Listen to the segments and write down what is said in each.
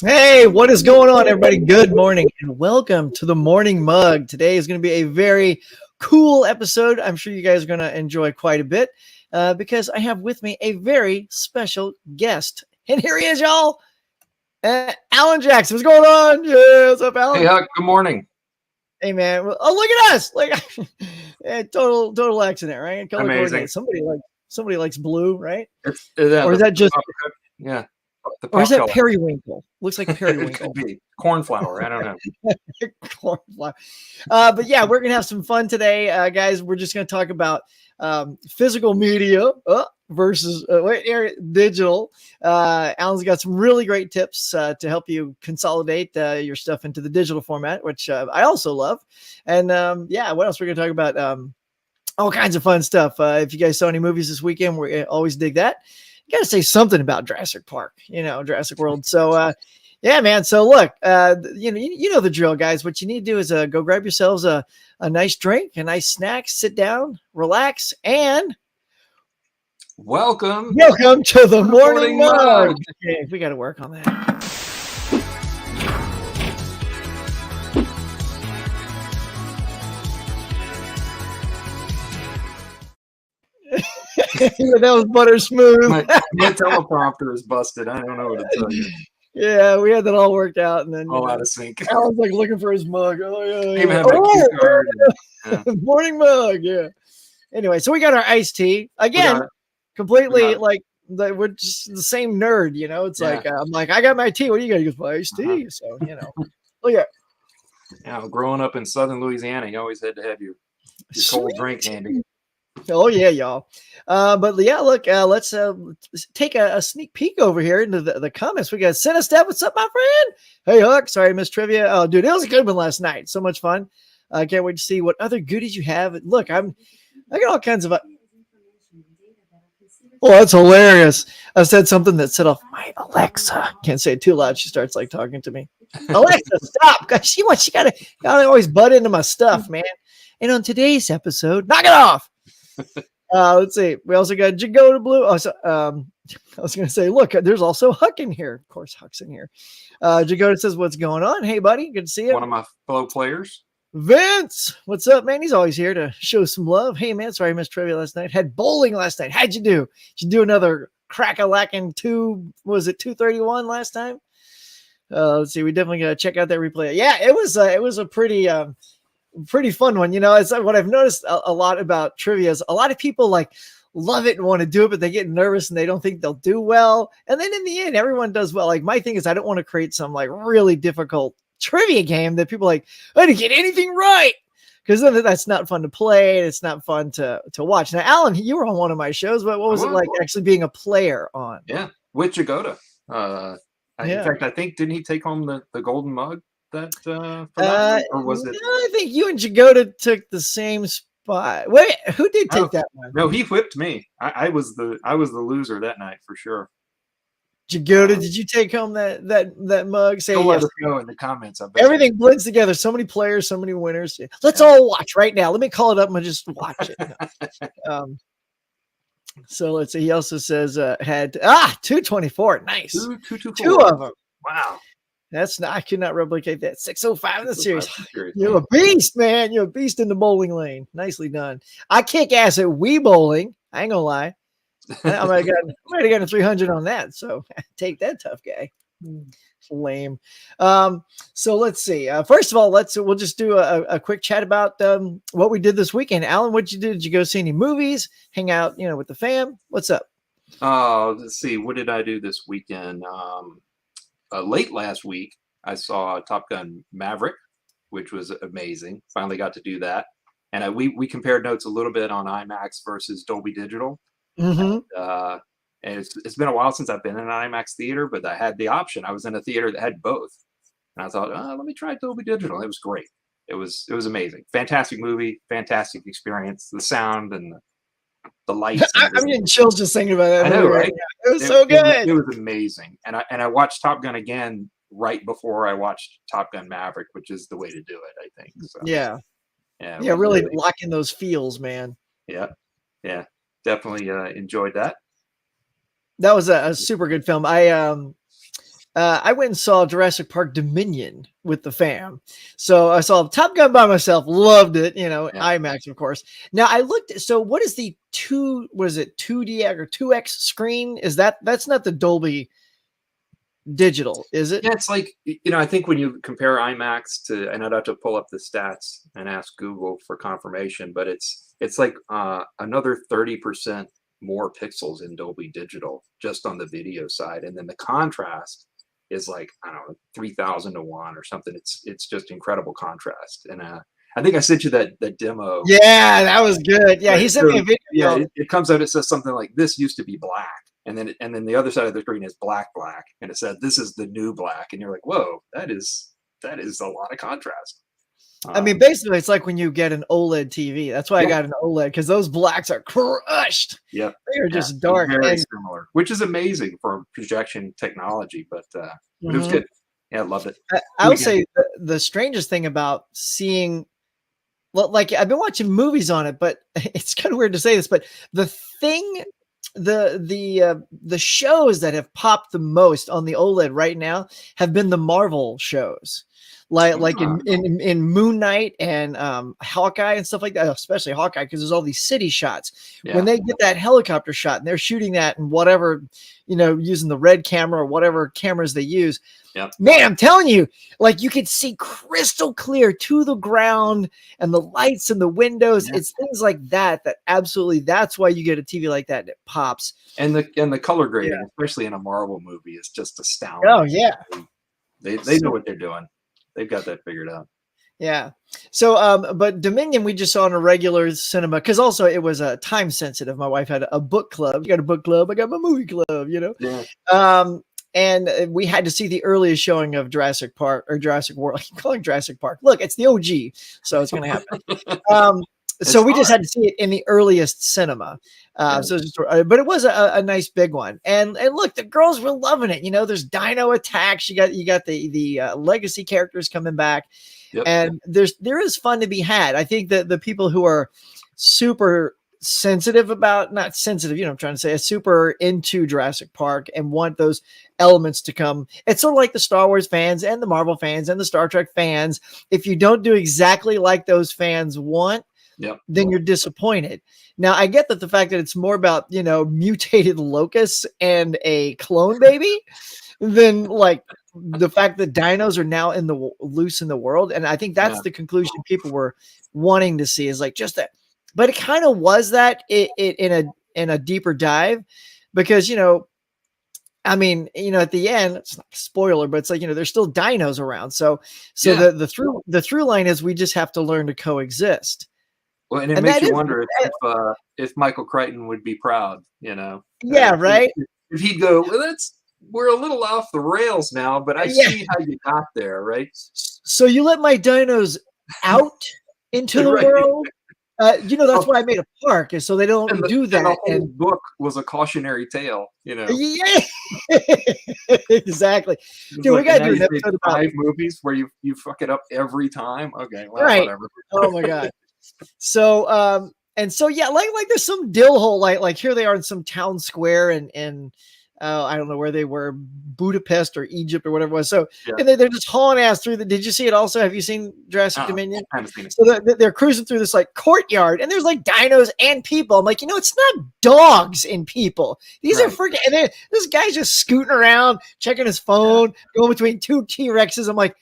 Hey, what is going on, everybody? Good morning and welcome to the Morning Mug. Today is going to be a very cool episode. I'm sure you guys are going to enjoy quite a bit because I have with me a very special guest. And here he is, y'all. Alan Jackson. What's going on? Yeah, what's up, Alan? Hey, Huck. Good morning. Hey, man. Oh, look at us! Total accident, right? Color Amazing. Somebody likes blue, right? Or is that just? Yeah. Or is that periwinkle? Looks like periwinkle. It could be cornflower. I don't know. Cornflower. But yeah, we're gonna have some fun today, guys. We're just gonna talk about physical media versus digital. Alan's got some really great tips to help you consolidate your stuff into the digital format, which I also love. And yeah, what else we're gonna talk about? All kinds of fun stuff. If you guys saw any movies this weekend, we always dig that. You got to say something about Jurassic Park, Jurassic World. So, yeah, man. So look, you know the drill, guys. What you need to do is go grab yourselves a nice drink, a nice snack, sit down, relax, and welcome to the Morning Mug. Okay, we got to work on that. That was butter smooth. My teleprompter is busted. I don't know what to tell you. Yeah, we had that all worked out, and then all out of sync. I was like looking for his mug. Morning Mug. Yeah. Anyway, so we got our iced tea again. Completely like we're just the same nerd. It's like I'm like, I got my tea. What do you got? He goes, my iced tea. So look at. Growing up in Southern Louisiana, you always had to have your cold drink handy. Oh yeah, y'all. But yeah, look, let's take a sneak peek over here into the comments. We got Senna Steph. What's up, my friend? Hey, Huck. Sorry, I missed trivia. Oh, dude, it was a good one last night. So much fun. I can't wait to see what other goodies you have. Look, I got all kinds of. Oh, that's hilarious. I said something that set off my Alexa. Can't say it too loud. She starts like talking to me. Alexa, stop. God, she gotta always butt into my stuff, man. And on today's episode, knock it off. Let's see. We also got Jagoda Blue. I was going to say, look, there's also Huck in here. Of course, Huck's in here. Jagoda says, what's going on? Hey, buddy. Good to see you. One of my fellow players. Vince, what's up, man? He's always here to show some love. Hey, man, sorry I missed trivia last night. Had bowling last night. How'd you do? Did you do another crack-a-lackin' 231 last time? Let's see. We definitely got to check out that replay. Yeah, it was a pretty fun one. It's like what I've noticed a lot about trivia is a lot of people like love it and want to do it, but they get nervous and they don't think they'll do well. And then in the end, everyone does well. Like my thing is I don't want to create some like really difficult trivia game that people like, I didn't get anything right. Because then that's not fun to play. And it's not fun to watch. Now, Alan, you were on one of my shows, but what was it like actually being a player on? Yeah, with Jagoda. In fact, I think, didn't he take home the golden mug? Or was it? No, I think you and Jagoda took the same spot. Wait, who did take that one? No, he whipped me. I was the loser that night for sure. Jagoda, did you take home that mug? Say yes. Let us know in the comments. Everything blends together. So many players, so many winners. Let's all watch right now. Let me call it up and just watch it. So let's see. He also says had 224. Nice. Two of them. Wow. I cannot replicate that. 605 in the series. You're a beast, man. You're a beast in the bowling lane. Nicely done. I kick ass at Wii bowling. I ain't gonna lie. I might have gotten a 300 on that. So take that, tough guy. Lame. So let's see. First of all, we'll just do a quick chat about what we did this weekend. Alan, what'd you do? Did you go see any movies? Hang out, with the fam? What's up? Let's see. What did I do this weekend? Late last week, I saw Top Gun Maverick, which was amazing. Finally got to do that. And we compared notes a little bit on Imax versus Dolby Digital. Mm-hmm. And it's been a while since I've been in an IMAX theater, but I had the option. I was in a theater that had both. And I thought, let me try Dolby Digital. It was great. It was amazing. Fantastic movie, fantastic experience. The sound and the lights. I'm getting chills just thinking about that. I know, right? It was so good. It was amazing. And I watched Top Gun again right before I watched Top Gun Maverick, which is the way to do it, I think. So, yeah, really locking those feels, man. Yeah, definitely enjoyed that. That was a super good film. I went and saw Jurassic Park Dominion with the fam. So I saw Top Gun by myself, loved it, Yeah. IMAX, of course. Now I looked, so what is the 2DX or 2X screen? That's not the Dolby Digital, is it? Yeah, it's like, I think when you compare IMAX to, and I'd have to pull up the stats and ask Google for confirmation, but it's like another 30% more pixels in Dolby Digital just on the video side, and then the contrast is like, I don't know, 3,000 to 1 or something. It's just incredible contrast, and I think I sent you that demo. Yeah, that was good. Yeah, he sent me a video. Yeah, it comes out. It says something like, "This used to be black," and then the other side of the screen is black, and it said, "This is the new black," and you're like, "Whoa, that is a lot of contrast." I mean, basically, it's like when you get an OLED TV. That's why I got an OLED, because those blacks are crushed. Yep, they are just dark, very similar, which is amazing for projection technology. But it was good. Yeah, I loved it. I would say the strangest thing about seeing, well, like I've been watching movies on it, but it's kind of weird to say this, but the thing, the shows that have popped the most on the OLED right now have been the Marvel shows. Like in Moon Knight and Hawkeye and stuff like that, especially Hawkeye, because there's all these city shots. Yeah. When they get that helicopter shot and they're shooting that and whatever, using the red camera or whatever cameras they use. Yep. Man, I'm telling you, like you could see crystal clear to the ground and the lights and the windows. Yeah. It's things like that absolutely, that's why you get a TV like that and it pops. And the color grading, especially in a Marvel movie, is just astounding. Oh yeah, they know what they're doing. They've got that figured out. Yeah. So, but Dominion, we just saw in a regular cinema, because also it was time sensitive. My wife had a book club. You got a book club. I got my movie club, Yeah. And we had to see the earliest showing of Jurassic Park or Jurassic World. I keep calling Jurassic Park. Look, it's the OG, so it's going to happen. So we just had to see it in the earliest cinema. So, but it was a nice big one. And look, the girls were loving it. There's dino attacks. You got the legacy characters coming back, and there is fun to be had. I think that the people who are super sensitive about, not sensitive, I'm trying to say, super into Jurassic Park and want those elements to come. It's sort of like the Star Wars fans and the Marvel fans and the Star Trek fans. If you don't do exactly like those fans want, then you're disappointed. Now, I get that the fact that it's more about, mutated locusts and a clone baby than like the fact that dinos are now loose in the world. And I think that's the conclusion people were wanting to see, is like just that. But it kind of was that in a deeper dive, because, I mean, at the end, it's not a spoiler, but it's like, there's still dinos around. So the through line is we just have to learn to coexist. Well, and it makes you wonder if Michael Crichton would be proud, Yeah, right. If he'd go, well, we're a little off the rails now, but I see how you got there, right? So you let my dinos out into the world. That's why I made a park, is so they don't do that. And the whole book was a cautionary tale, Yeah, exactly. Dude, we gotta do an episode about 5 movies where you fuck it up every time. Okay, well, right. Whatever. Oh my god. So like there's some dill hole, like here they are in some town square and I don't know where they were, Budapest or Egypt or whatever it was. So and they're just hauling ass through did you see it also? Have you seen Jurassic Dominion? I haven't seen it. So they're cruising through this like courtyard, and there's like dinos and people. I'm like, it's not dogs and people. These are freaking, and then this guy's just scooting around, checking his phone, going between 2 T-Rexes. I'm like,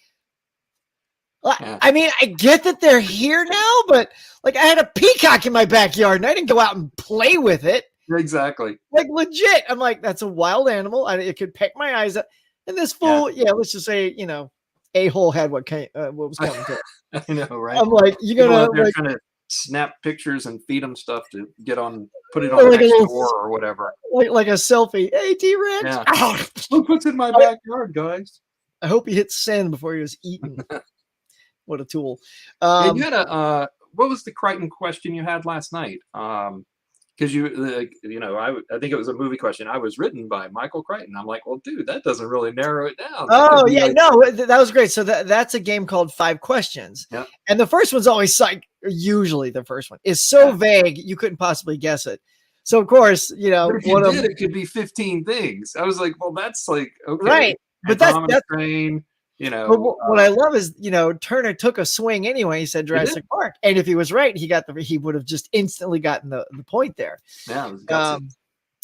I mean, I get that they're here now, but like I had a peacock in my backyard and I didn't go out and play with it. Exactly. Like legit. I'm like, that's a wild animal. It could peck my eyes up. And this fool, let's just say, a-hole had what was coming to it. I know, right? I'm like, you're gonna trying to snap pictures and feed them stuff to put it on next door or whatever. Like a selfie. Hey, T-Rex. Yeah. Look what's in my backyard, guys. I hope he hit send before he was eaten. What a tool. And you had what was the Crichton question you had last night? Because I think it was a movie question. I was written by Michael Crichton. I'm like, well, dude, that doesn't really narrow it down. Oh yeah, no, that was great. So that's a game called 5 Questions. Yeah. And the first one's always usually the first one is so vague you couldn't possibly guess it. So of course, but if you did, it could be 15 things. I was like, well, that's like, okay. Right. but Andromeda Strain. You but know, what I love is, Turner took a swing anyway. He said Jurassic Park, and if he was right, he would have just instantly gotten the point there. Yeah, it was gutsy.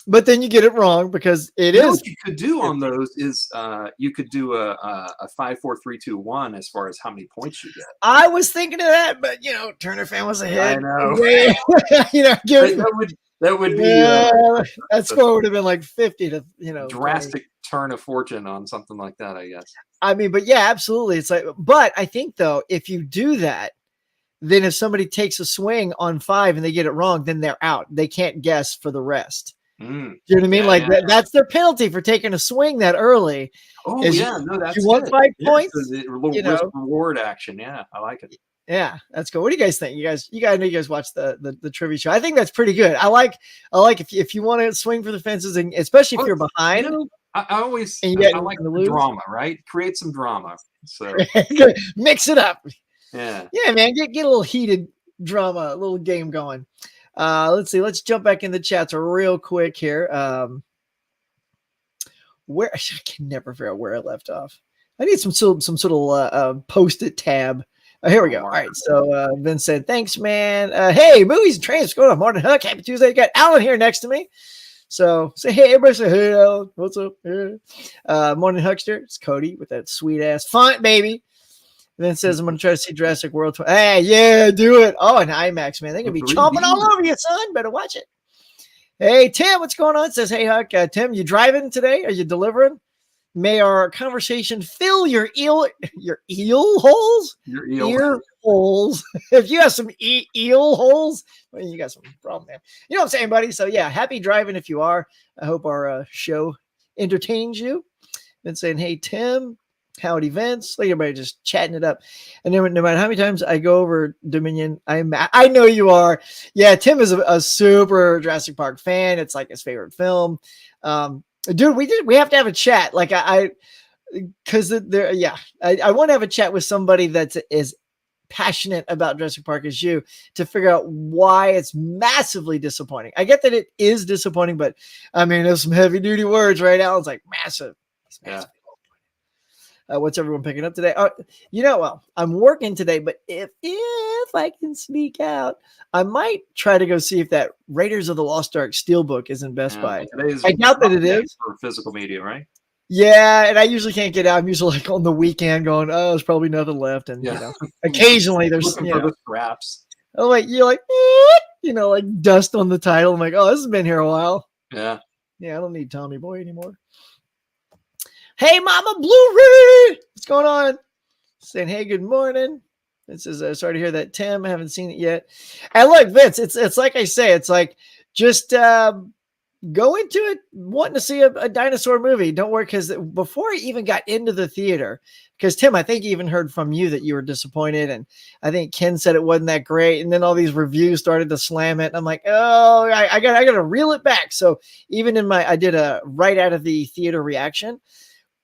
But then you get it wrong because it is. What you could do on those is you could do a 5, 4, 3, 2, 1 as far as how many points you get. I was thinking of that, but Turner fan was ahead. I know. That would be that score would have been like 50 to drastic 20. Turn of fortune on something like that, I guess. I mean, but yeah, absolutely. It's like, but I think though, if you do that, then if somebody takes a swing on 5 and they get it wrong, then they're out. They can't guess for the rest. You know what I mean? Yeah, that's their penalty for taking a swing that early. Oh yeah, no, that's you want 5 points. A little risk reward action. Yeah, I like it. Yeah, that's good. What do you guys think? You guys watch the trivia show. I think that's pretty good. I like if you want to swing for the fences, and especially if you're behind. I always I like the drama, right? Create some drama. So mix it up. Yeah, man. Get a little heated drama, a little game going. Let's see. Let's jump back in the chats real quick here. Where I can never figure out where I left off. I need some sort of post-it tab. Here we go. All right. So Vince said, "Thanks, man. Hey, movies and trains. What's going on? Morning, Huck. Happy Tuesday. Got Alan here next to me. So say hey, everybody. Say hey, Alan. What's up? Morning, Huckster. It's Cody with that sweet ass font, baby." Then says, "I'm going to try to see Jurassic World." Hey, yeah, do it. Oh, an IMAX, man. They're going to be chomping all over you, son. Better watch it. Hey, Tim, what's going on? It says, "Hey, Huck. Tim, you driving today? Are you delivering? May our conversation fill your eel holes? Your ear holes. If you have some eel holes, well, you got some problem there. You know what I'm saying, buddy? So, yeah, happy driving if you are. I hope our show entertains you." Then saying, "Hey, Tim. Howdy, Vince." Like everybody just chatting it up. And no matter how many times I go over Dominion, I know you are. Yeah, Tim is a super Jurassic Park fan. It's like his favorite film. Dude, we have to have a chat. Like because I want to have a chat with somebody that's as passionate about Jurassic Park as you to figure out why it's massively disappointing. I get that it is disappointing, but I mean, there's some heavy duty words right now. It's like massive. It's massive. Yeah. What's everyone picking up today? Well, I'm working today, but if I can sneak out, I might try to go see if that Raiders of the Lost Ark Steelbook is in Best Buy. I doubt that it is for physical media, right? Yeah, and I usually can't get out. I'm usually like on the weekend going, "Oh, there's probably nothing left," and occasionally there's the scraps. Oh, like you're like, like dust on the title. I'm like, "Oh, this has been here a while." Yeah, I don't need Tommy Boy anymore. Hey, Mama Blu-ray, what's going on? Saying, hey, good morning. This is sorry to hear that, Tim. I haven't seen it yet. And look, Vince, it's like I say, it's like just go into it wanting to see a dinosaur movie. Don't worry, because before I even got into the theater, because Tim, I think even heard from you that you were disappointed, and I think Ken said it wasn't that great, and then all these reviews started to slam it, and I'm like, oh, I got to reel it back. So even I did a right out of the theater reaction.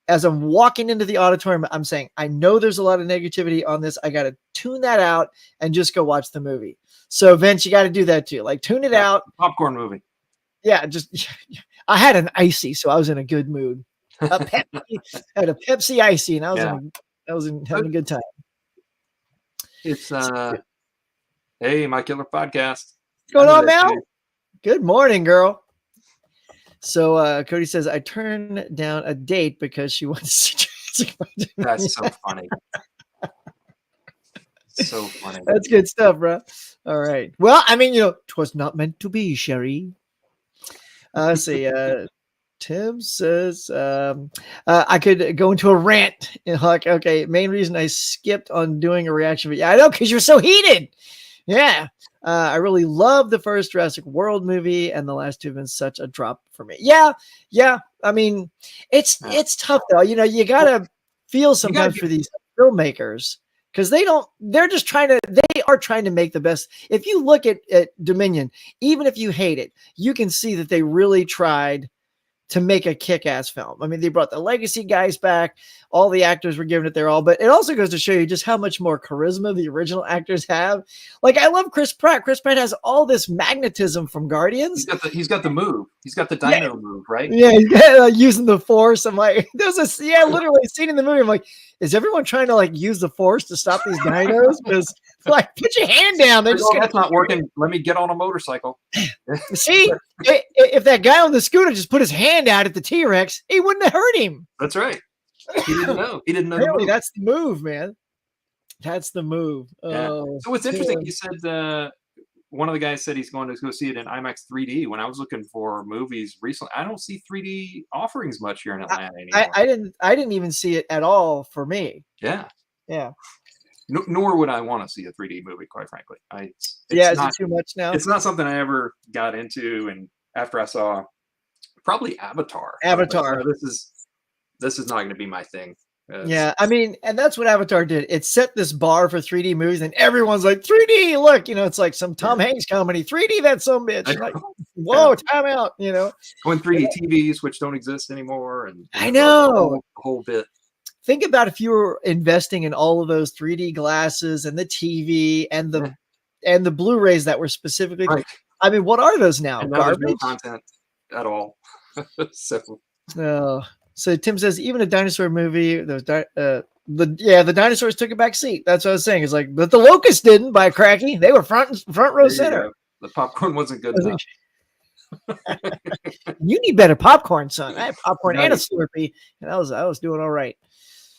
As I'm walking into the auditorium, I'm saying, I know there's a lot of negativity on this. I got to tune that out and just go watch the movie. So, Vince, you got to do that too. Like, tune it out. Popcorn movie. Yeah, I had an icy, so I was in a good mood. I had a Pepsi icy, and I was having a good time. It's hey, My Killer Podcast. What's going on, Mel? Good morning, girl. So Cody says, I turned down a date because she wants to see Jurassic Park. That's so funny. So funny. That's good stuff, bro. All right. Well, I mean, 'twas not meant to be, Sherry. Let's see. Tim says, I could go into a rant. Okay, main reason I skipped on doing a reaction. But yeah, I know, because you're so heated. Yeah. I really love the first Jurassic World movie, and the last two have been such a drop for me. Yeah. I mean, it's tough though. You gotta feel sometimes for these filmmakers, because they are trying to make the best. If you look at Dominion, even if you hate it, you can see that they really tried to make a kick-ass film. I mean, they brought the legacy guys back. All the actors were giving it their all, but it also goes to show you just how much more charisma the original actors have. Like, I love Chris Pratt. Chris Pratt has all this magnetism from Guardians. He's got the move. He's got the dino move, right? Yeah, using the Force. I'm like, there's a literally a scene in the movie. I'm like, is everyone trying to like use the Force to stop these dinos? Because like, put your hand down. They're just that's not working. Let me get on a motorcycle. See, if that guy on the scooter just put his hand out at the T-Rex, he wouldn't have hurt him. That's right. He didn't know. He didn't know. Really, that's the move, man. That's the move. Yeah. So what's interesting, you said one of the guys said he's going to go see it in IMAX 3D. When I was looking for movies recently, I don't see 3D offerings much here in Atlanta anymore. I didn't even see it at all for me. Yeah. Yeah. Nor would I want to see a 3D movie, quite frankly. Is it too much now? It's not something I ever got into, and after I saw probably Avatar, like, this is not going to be my thing. Yeah, I mean, and that's what Avatar did. It set this bar for 3D movies, and everyone's like, 3D, look, it's like some Tom Hanks comedy. 3D, that's some bitch. Like, whoa, time out, When 3D TVs, which don't exist anymore, and I know the whole bit. Think about if you were investing in all of those 3D glasses and the TV and the Blu-rays that were specifically. Right. I mean, what are those now? And garbage? No content at all. So Tim says even a dinosaur movie, the dinosaurs took a back seat. That's what I was saying. It's like, but the locusts didn't, by cracky. They were front row center. The popcorn wasn't good enough. You need better popcorn, son. I had popcorn and a Slurpee, and I was doing all right.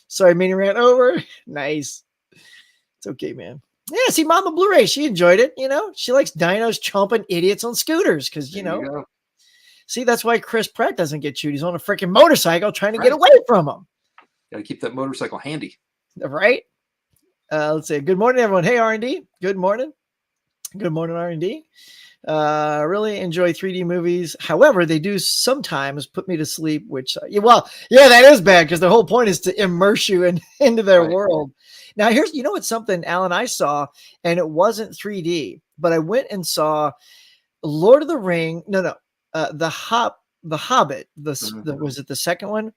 Sorry, Minnie ran over. Nice. It's okay, man. Yeah, see, Mama Blu-ray, she enjoyed it. She likes dinos chomping idiots on scooters because See, that's why Chris Pratt doesn't get chewed. He's on a freaking motorcycle trying to get away from him. Got to keep that motorcycle handy, right? Let's say good morning, everyone. Hey, R&D. Good morning. Good morning, R&D. Really enjoy 3D movies. However, they do sometimes put me to sleep, which, that is bad because the whole point is to immerse you into their world. Now, here's, what's something, Alan, I saw, and it wasn't 3D, but I went and saw Lord of the Ring. No, The Hobbit. Was it the second one?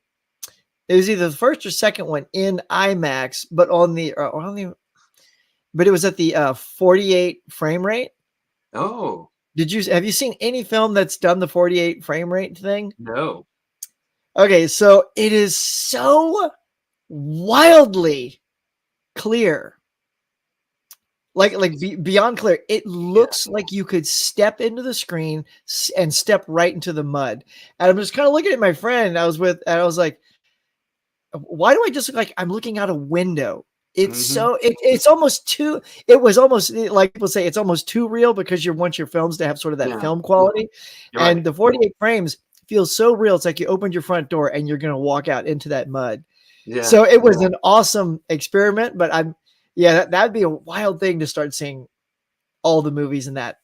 It was either the first or second one in IMAX, but but it was at the 48 frame rate. Oh. Have you seen any film that's done the 48 frame rate thing? No. Okay, so it is so wildly clear. Like beyond clear. It looks like you could step into the screen and step right into the mud. And I'm just kind of looking at my friend I was with, and I was like, why do I just look like I'm looking out a window? It's it's almost too, it was almost like people say, it's almost too real because you want your films to have sort of that film quality. And the 48 frames feels so real. It's like you opened your front door and you're going to walk out into that mud. Yeah. So it was an awesome experiment, but that'd be a wild thing to start seeing all the movies in that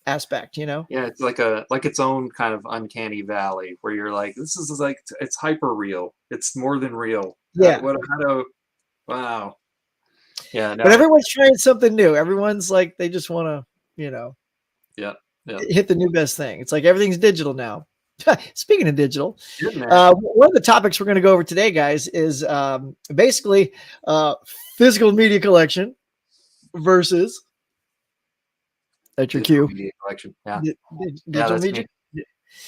aspect, Yeah, it's like its own kind of uncanny valley where you're like, this is like, it's hyper real. It's more than real. Yeah. Wow. Yeah. But everyone's trying something new. Everyone's like, they just want to, hit the new best thing. It's like everything's digital now. Speaking of digital, one of the topics we're going to go over today, guys, is basically physical media collection versus that's your cue. Media collection. Yeah. Digital media.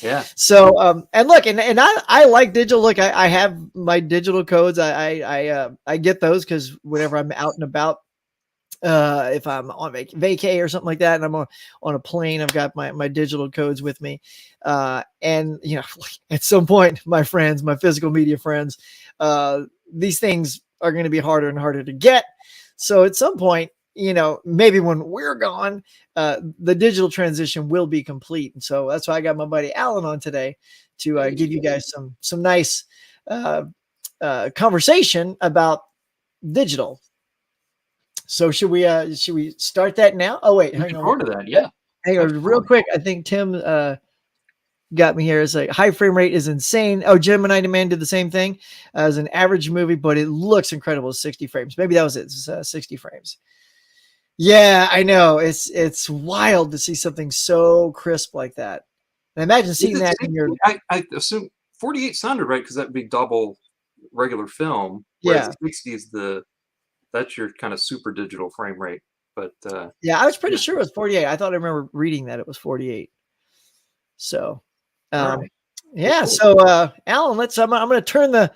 Yeah. So and look, and I like digital. Look, I have my digital codes. I get those because whenever I'm out and about, if I'm on vacay or something like that, and I'm on a plane, I've got my digital codes with me. And at some point, my friends, my physical media friends, these things are going to be harder and harder to get. So at some point, maybe when we're gone, the digital transition will be complete. And so that's why I got my buddy Alan on today to give you guys some nice conversation about digital. So should we start that now? Oh wait, hang on. To that, yeah. Hang on, real quick. I think Tim got me here. It's like high frame rate is insane. Oh, Gemini Demand did the same thing as an average movie, but it looks incredible. 60 frames. Maybe that was it. It's 60 frames. Yeah, I know. It's wild to see something so crisp like that. And imagine seeing that in your. I assume 48's sounded right because that'd be double regular film, whereas Yeah. 60 is that's your kind of super digital frame rate. But Yeah, I was pretty yeah. sure it was 48. I thought I remember reading that it was 48. So, All right. yeah. Well, cool. So, Alan, I'm going to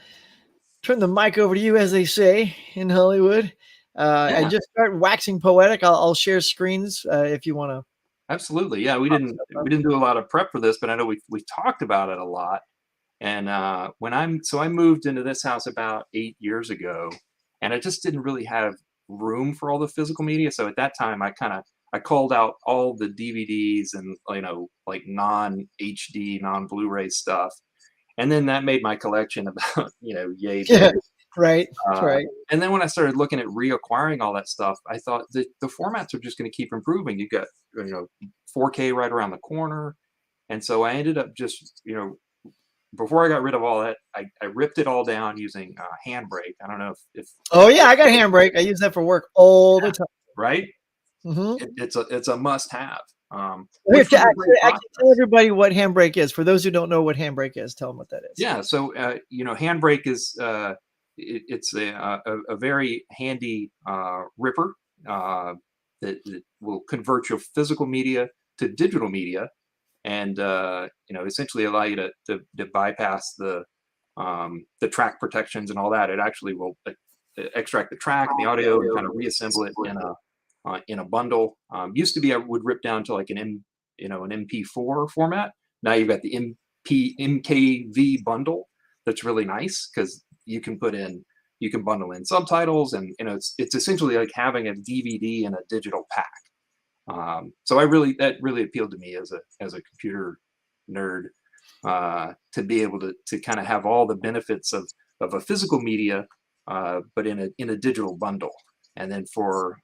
turn the mic over to you, as they say in Hollywood. Yeah, And just start waxing poetic. I'll share screens if you want to. absolutely. Yeah, we didn't do a lot of prep for this, but I know we talked about it a lot. And I moved into this house about 8 years ago, and I just didn't really have room for all the physical media. So at that time, I called out all the DVDs and like non HD, non Blu-ray stuff, and then that made my collection about yay Yeah, big. right, Uh, right. and then when I started looking at reacquiring all that stuff, I thought the formats are just going to keep improving. You got 4K right around the corner, and so I ended up just before I got rid of all that, I ripped it all down using Handbrake. I don't know if Oh yeah, I got Handbrake. I use that for work all the time. right. Mm-hmm. It's a must have. Here, Which was a great I can tell process. everybody what Handbrake is. For those who don't know what Handbrake is, tell them what that is. Yeah. So Handbrake is it's a very handy ripper that will convert your physical media to digital media, and essentially allow you to bypass the track protections and all that. It actually will extract the track and the audio and kind of reassemble it in a bundle. Used to be I would rip down to like an MP4 format. Now you've got the MKV bundle that's really nice because you can bundle in subtitles, and it's essentially like having a DVD in a digital pack. So that really appealed to me as a computer nerd, to be able to kind of have all the benefits of a physical media, but in a digital bundle. And then for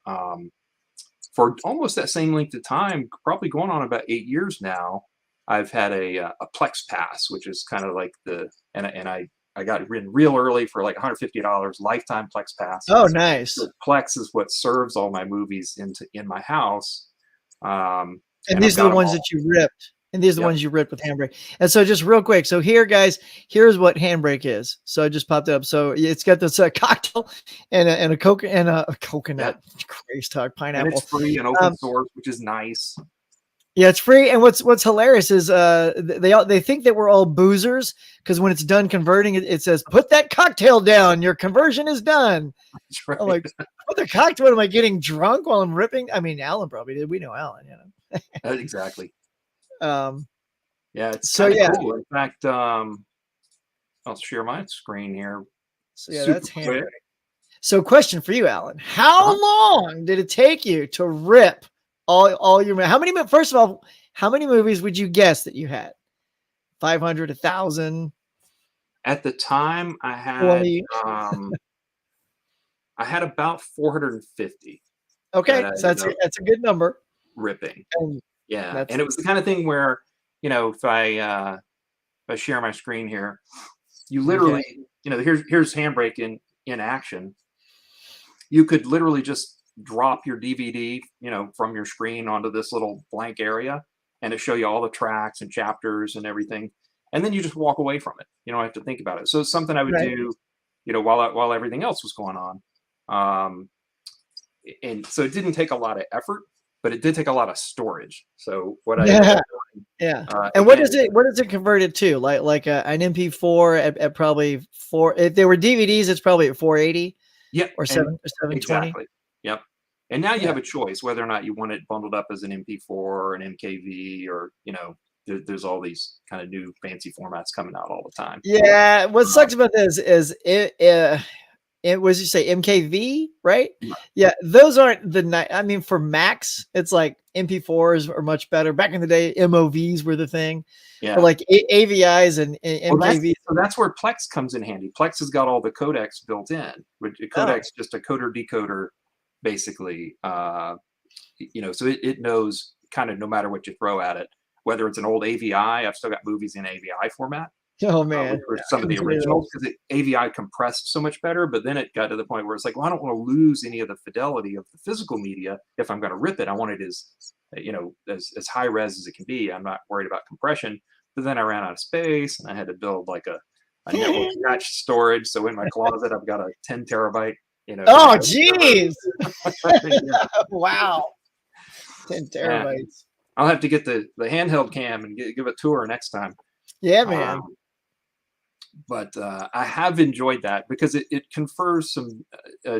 almost that same length of time, probably going on about 8 years now, I've had a Plex Pass, which is kind of like and I got in real early for like $150 lifetime Plex Pass. Oh, nice. So Plex is what serves all my movies in my house. And And I've these are got the them ones all. that you ripped. And these are the Yep. ones you ripped with Handbrake. And so just real quick. So here, guys, here's what Handbrake is. So I just popped up. So it's got this cocktail and a coconut. Christ, talk And pineapple. it's free and open source, which is nice. Yeah, it's free. And what's hilarious is they think that we're all boozers because when it's done converting, it says put that cocktail down. Your conversion is done. That's right. I'm like, put the cocktail. What am I getting drunk while I'm ripping? I mean, Alan probably did. We know Alan, Exactly. Yeah, it's So kind of yeah. cool. In fact, I'll share my screen here. So yeah, Super that's quick. Handbrake. So question for you, Alan. How Uh-huh. long did it take you to rip all your first of all, how many movies would you guess that you had? 500, 1,000? At the time, I had 20? I had about 450 Okay, that I so ended up that's a good number. ripping. And Yeah, that's and it was the kind of thing where if I share my screen here, you literally here's Handbrake in action. You could literally just drop your DVD from your screen onto this little blank area, and it show you all the tracks and chapters and everything, and then you just walk away from it. You don't have to think about it. So it's something I would right. do while everything else was going on. And so it didn't take a lot of effort, but it did take a lot of storage. So what I ended up doing, Yeah. And again, what is it converted to? Like an MP4 at probably 4. If they were DVDs, it's probably at 480 yep, or and 720. exactly, yep. And now you Yeah. have a choice whether or not you want it bundled up as an MP4 or an MKV, or there's all these kind of new fancy formats coming out all the time. Yeah. What sucks about this is it was, you say MKV, right? Yeah. Yeah, those aren't the night. I mean, for Max, it's like MP4s are much better. Back in the day, MOVs were the thing. Yeah. But like AVIs and MKVs. So that's where Plex comes in handy. Plex has got all the codecs built in. Codec's just a coder decoder, basically. So it knows kind of no matter what you throw at it, whether it's an old AVI. I've still got movies in AVI format. Oh man, Which were some of the originals, because AVI compressed so much better. But then it got to the point where it's like, well, I don't want to lose any of the fidelity of the physical media. If I'm going to rip it, I want it as high res as it can be. I'm not worried about compression. but then I ran out of space, and I had to build like a network attached storage. So in my closet, I've got a 10 terabyte, Oh, geez. Yeah. Wow. 10 Yeah. terabytes. I'll have to get the handheld cam and give a tour next time. Yeah, man. But I have enjoyed that because it confers some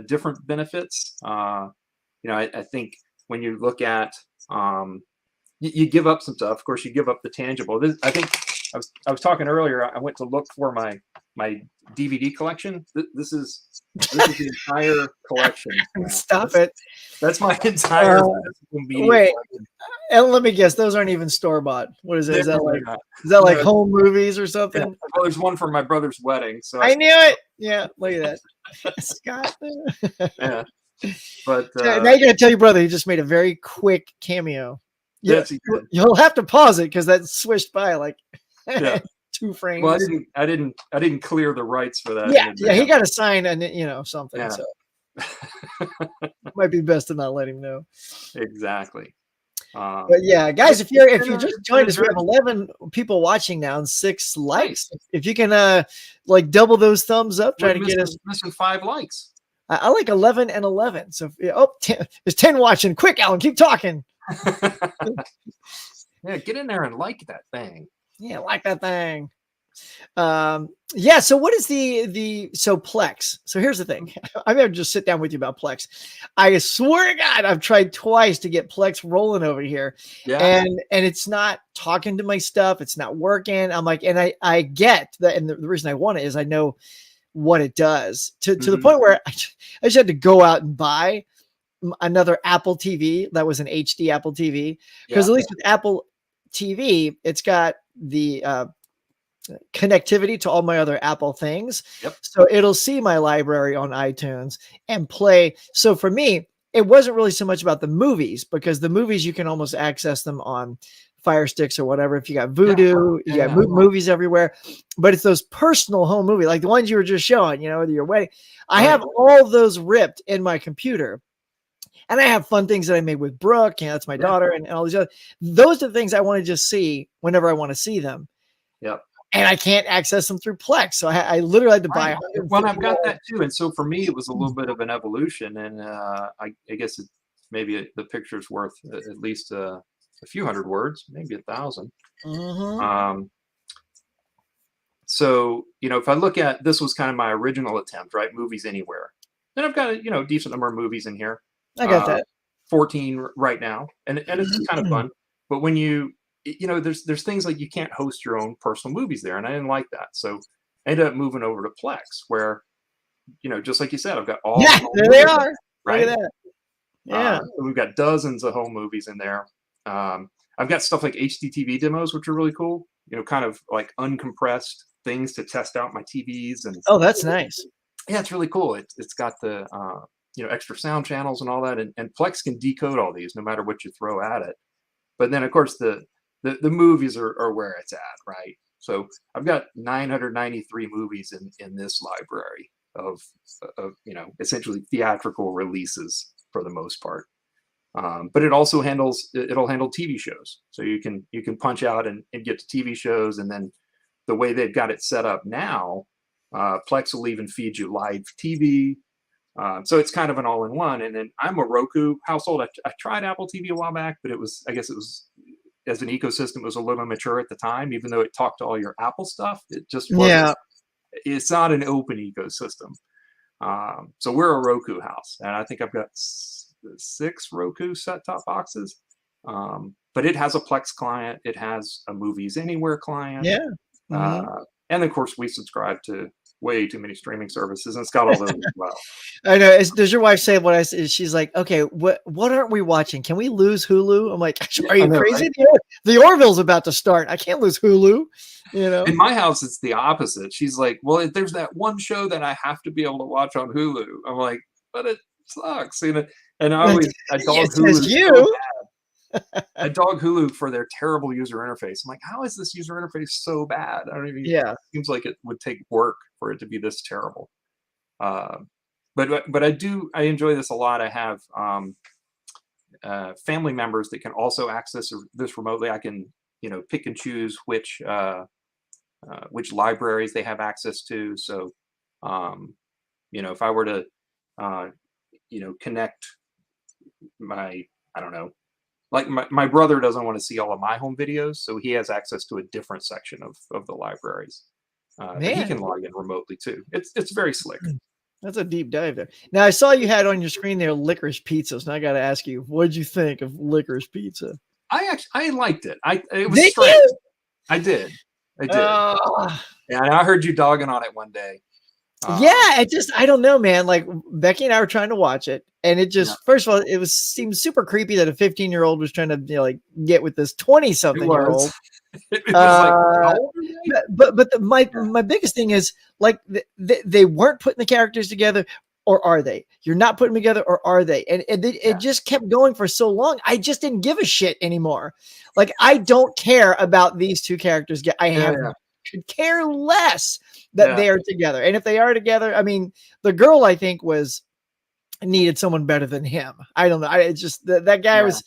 different benefits. I think when you look at, you give up some stuff. Of course, you give up the tangible. I think I was talking earlier. I went to look for my DVD collection. This is the entire collection. Stop it. That's my entire media wait. collection. And let me guess, those aren't even store bought. What is it? Is that like home movies or something? Yeah. Well, there's one for my brother's wedding. So I knew it. Yeah, look at that. Scott. Yeah. But now you gotta tell your brother he just made a very quick cameo. Yes, you'll have to pause it because that swished by like 2 frames. Well, I didn't clear the rights for that. Yeah, he got to sign and something. Yeah. So might be best to not let him know. Exactly. But yeah, guys, if you just joined us, we have 11 people watching now and 6 likes. If you can like double those thumbs up, try to get us missing 5 likes. I like 11 and 11. So there's 10 watching. Quick, Alan, keep talking. Yeah, get in there and like that thing. Yeah, like that thing. Yeah, so what is so Plex? So here's the thing. I'm gonna just sit down with you about Plex. I swear to God, I've tried twice to get Plex rolling over here. Yeah. And it's not talking to my stuff, it's not working. I'm like, and I get that, and the reason I want it is I know what it does to the point where I just had to go out and buy another Apple TV that was an HD Apple TV. Because at least with Apple TV, it's got the connectivity to all my other Apple things. Yep. So it'll see my library on iTunes and play. So for me, it wasn't really so much about the movies, because the movies, you can almost access them on Fire Sticks or whatever. If you got Vudu, you got movies everywhere, but it's those personal home movie, like the ones you were just showing, your wedding. I have all those ripped in my computer. And I have fun things that I made with Brooke, that's my daughter, and all these other. Those are the things I want to just see whenever I want to see them. Yep. And I can't access them through Plex, so I literally had to buy. Well, I've got that too, and so for me, it was a little bit of an evolution, and I guess maybe the picture's worth at least a few hundred words, maybe 1,000. So if I look at this, was kind of my original attempt, right? Movies Anywhere. Then I've got a decent number of movies in here. I got that. 14 right now, and it's kind of fun. But when there's things like you can't host your own personal movies there, and I didn't like that. So I ended up moving over to Plex, where just like you said, I've got all there they are. Right? Look at that. Yeah, we've got dozens of home movies in there. I've got stuff like HDTV demos, which are really cool. Kind of like uncompressed things to test out my TVs, and that's nice. Yeah, it's really cool. It's got the extra sound channels and all that, and Plex can decode all these no matter what you throw at it. But then of course the movies are where it's at, right? So I've got 993 movies in this library of essentially theatrical releases for the most part. But it'll handle TV shows. So you can punch out and get to TV shows, and then the way they've got it set up now, Plex will even feed you live TV. So it's kind of an all-in-one. And then I'm a Roku household. I tried Apple TV a while back, but I guess it was, as an ecosystem, it was a little immature at the time, even though it talked to all your Apple stuff. It just wasn't. It's not an open ecosystem. So we're a Roku house, and I think I've got 6 Roku set-top boxes. But it has a Plex client. It has a Movies Anywhere client. Yeah. And of course, we subscribe to way too many streaming services, and it's got all those as well. I know. Does your wife say what I say? She's like, okay, what aren't we watching? Can we lose Hulu? I'm like, are you crazy? Right? The Orville's about to start. I can't lose Hulu. In my house, it's the opposite. She's like, well, there's that one show that I have to be able to watch on Hulu. I'm like, but it sucks. And I always dog Hulu. I dog Hulu for their terrible user interface. I'm like, how is this user interface so bad? I don't even. Yeah, it seems like it would take work for it to be this terrible. But I enjoy this a lot. I have family members that can also access this remotely. I can pick and choose which libraries they have access to. So, if I were to, uh, connect I don't know, like my brother doesn't want to see all of my home videos, so he has access to a different section of the libraries. But he can Man, log in remotely too. It's very slick. that's a deep dive there. Now I saw you had on your screen there licorice pizzas, and I got to ask you, what did you think of licorice pizza? I liked it. It was Did strange. you? I did. I did. Uh, And I heard you dogging on it one day. yeah, I don't know, man. Like Becky and I were trying to watch it, and it Yeah, just, first of all, it seemed super creepy that a 15-year-old was trying to, like get with this it 20-something-year-old. was. It was like, how Uh, old are they? Yeah. my biggest thing is like they weren't putting the characters together, or are they? You're not putting them together, or are they? And it Yeah. just kept going for so long. I just didn't give a shit anymore. Like I don't care about these two characters. I Yeah. have Yeah. could care less that Yeah. they are together. And if they are together, I mean, the girl I think needed someone better than him. I don't know. I just that guy Yeah. was.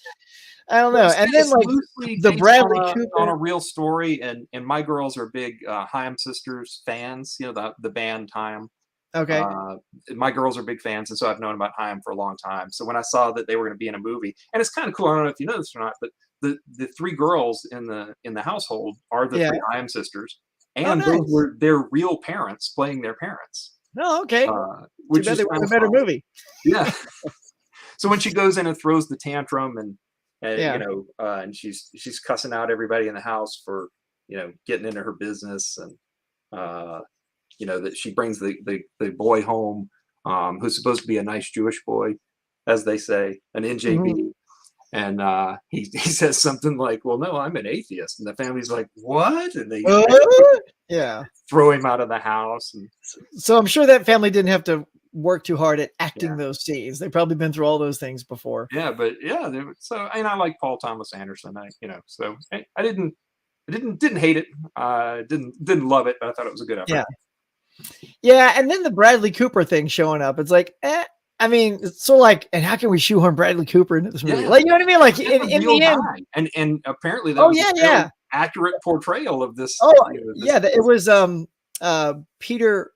I don't Well, know. And then it's like loosely the based Bradley on Cooper. a real story, and my girls are big Haim Sisters fans. The band Haim. Okay. Uh, my girls are big fans, and so I've known about Haim for a long time. So when I saw that they were going to be in a movie, and it's kind of cool. I don't know if you know this or not, but the three girls in the household are the Yeah. three Haim sisters, Oh, and those nice. were their real parents playing their parents, Oh, okay. Too which bad is they weren't kind a of better fun. movie. Yeah. So when she goes in and throws the tantrum, Yeah. and she's cussing out everybody in the house for getting into her business, and uh, that she brings the boy home, who's supposed to be a nice Jewish boy, as they say, an Mhm. NJB, and he says something like, "Well, no, I'm an atheist," and the family's like, "What?" And they Yeah. throw him out of the house, and So I'm sure that family didn't have to work too hard at acting yeah. those scenes. They've probably been through all those things before. Yeah, but yeah, so and I like Paul Thomas Anderson. So I didn't hate it. Didn't love it, but I thought it was a good effort. Yeah. Yeah. And then the Bradley Cooper thing showing up. It's like, I mean, it's so like, and how can we shoehorn Bradley Cooper into this movie? Yeah, Like, you know what I mean? Like it's a in real the end. guy, and apparently that Oh was a yeah, fairly yeah. accurate portrayal of this. Oh This. yeah. It was Peter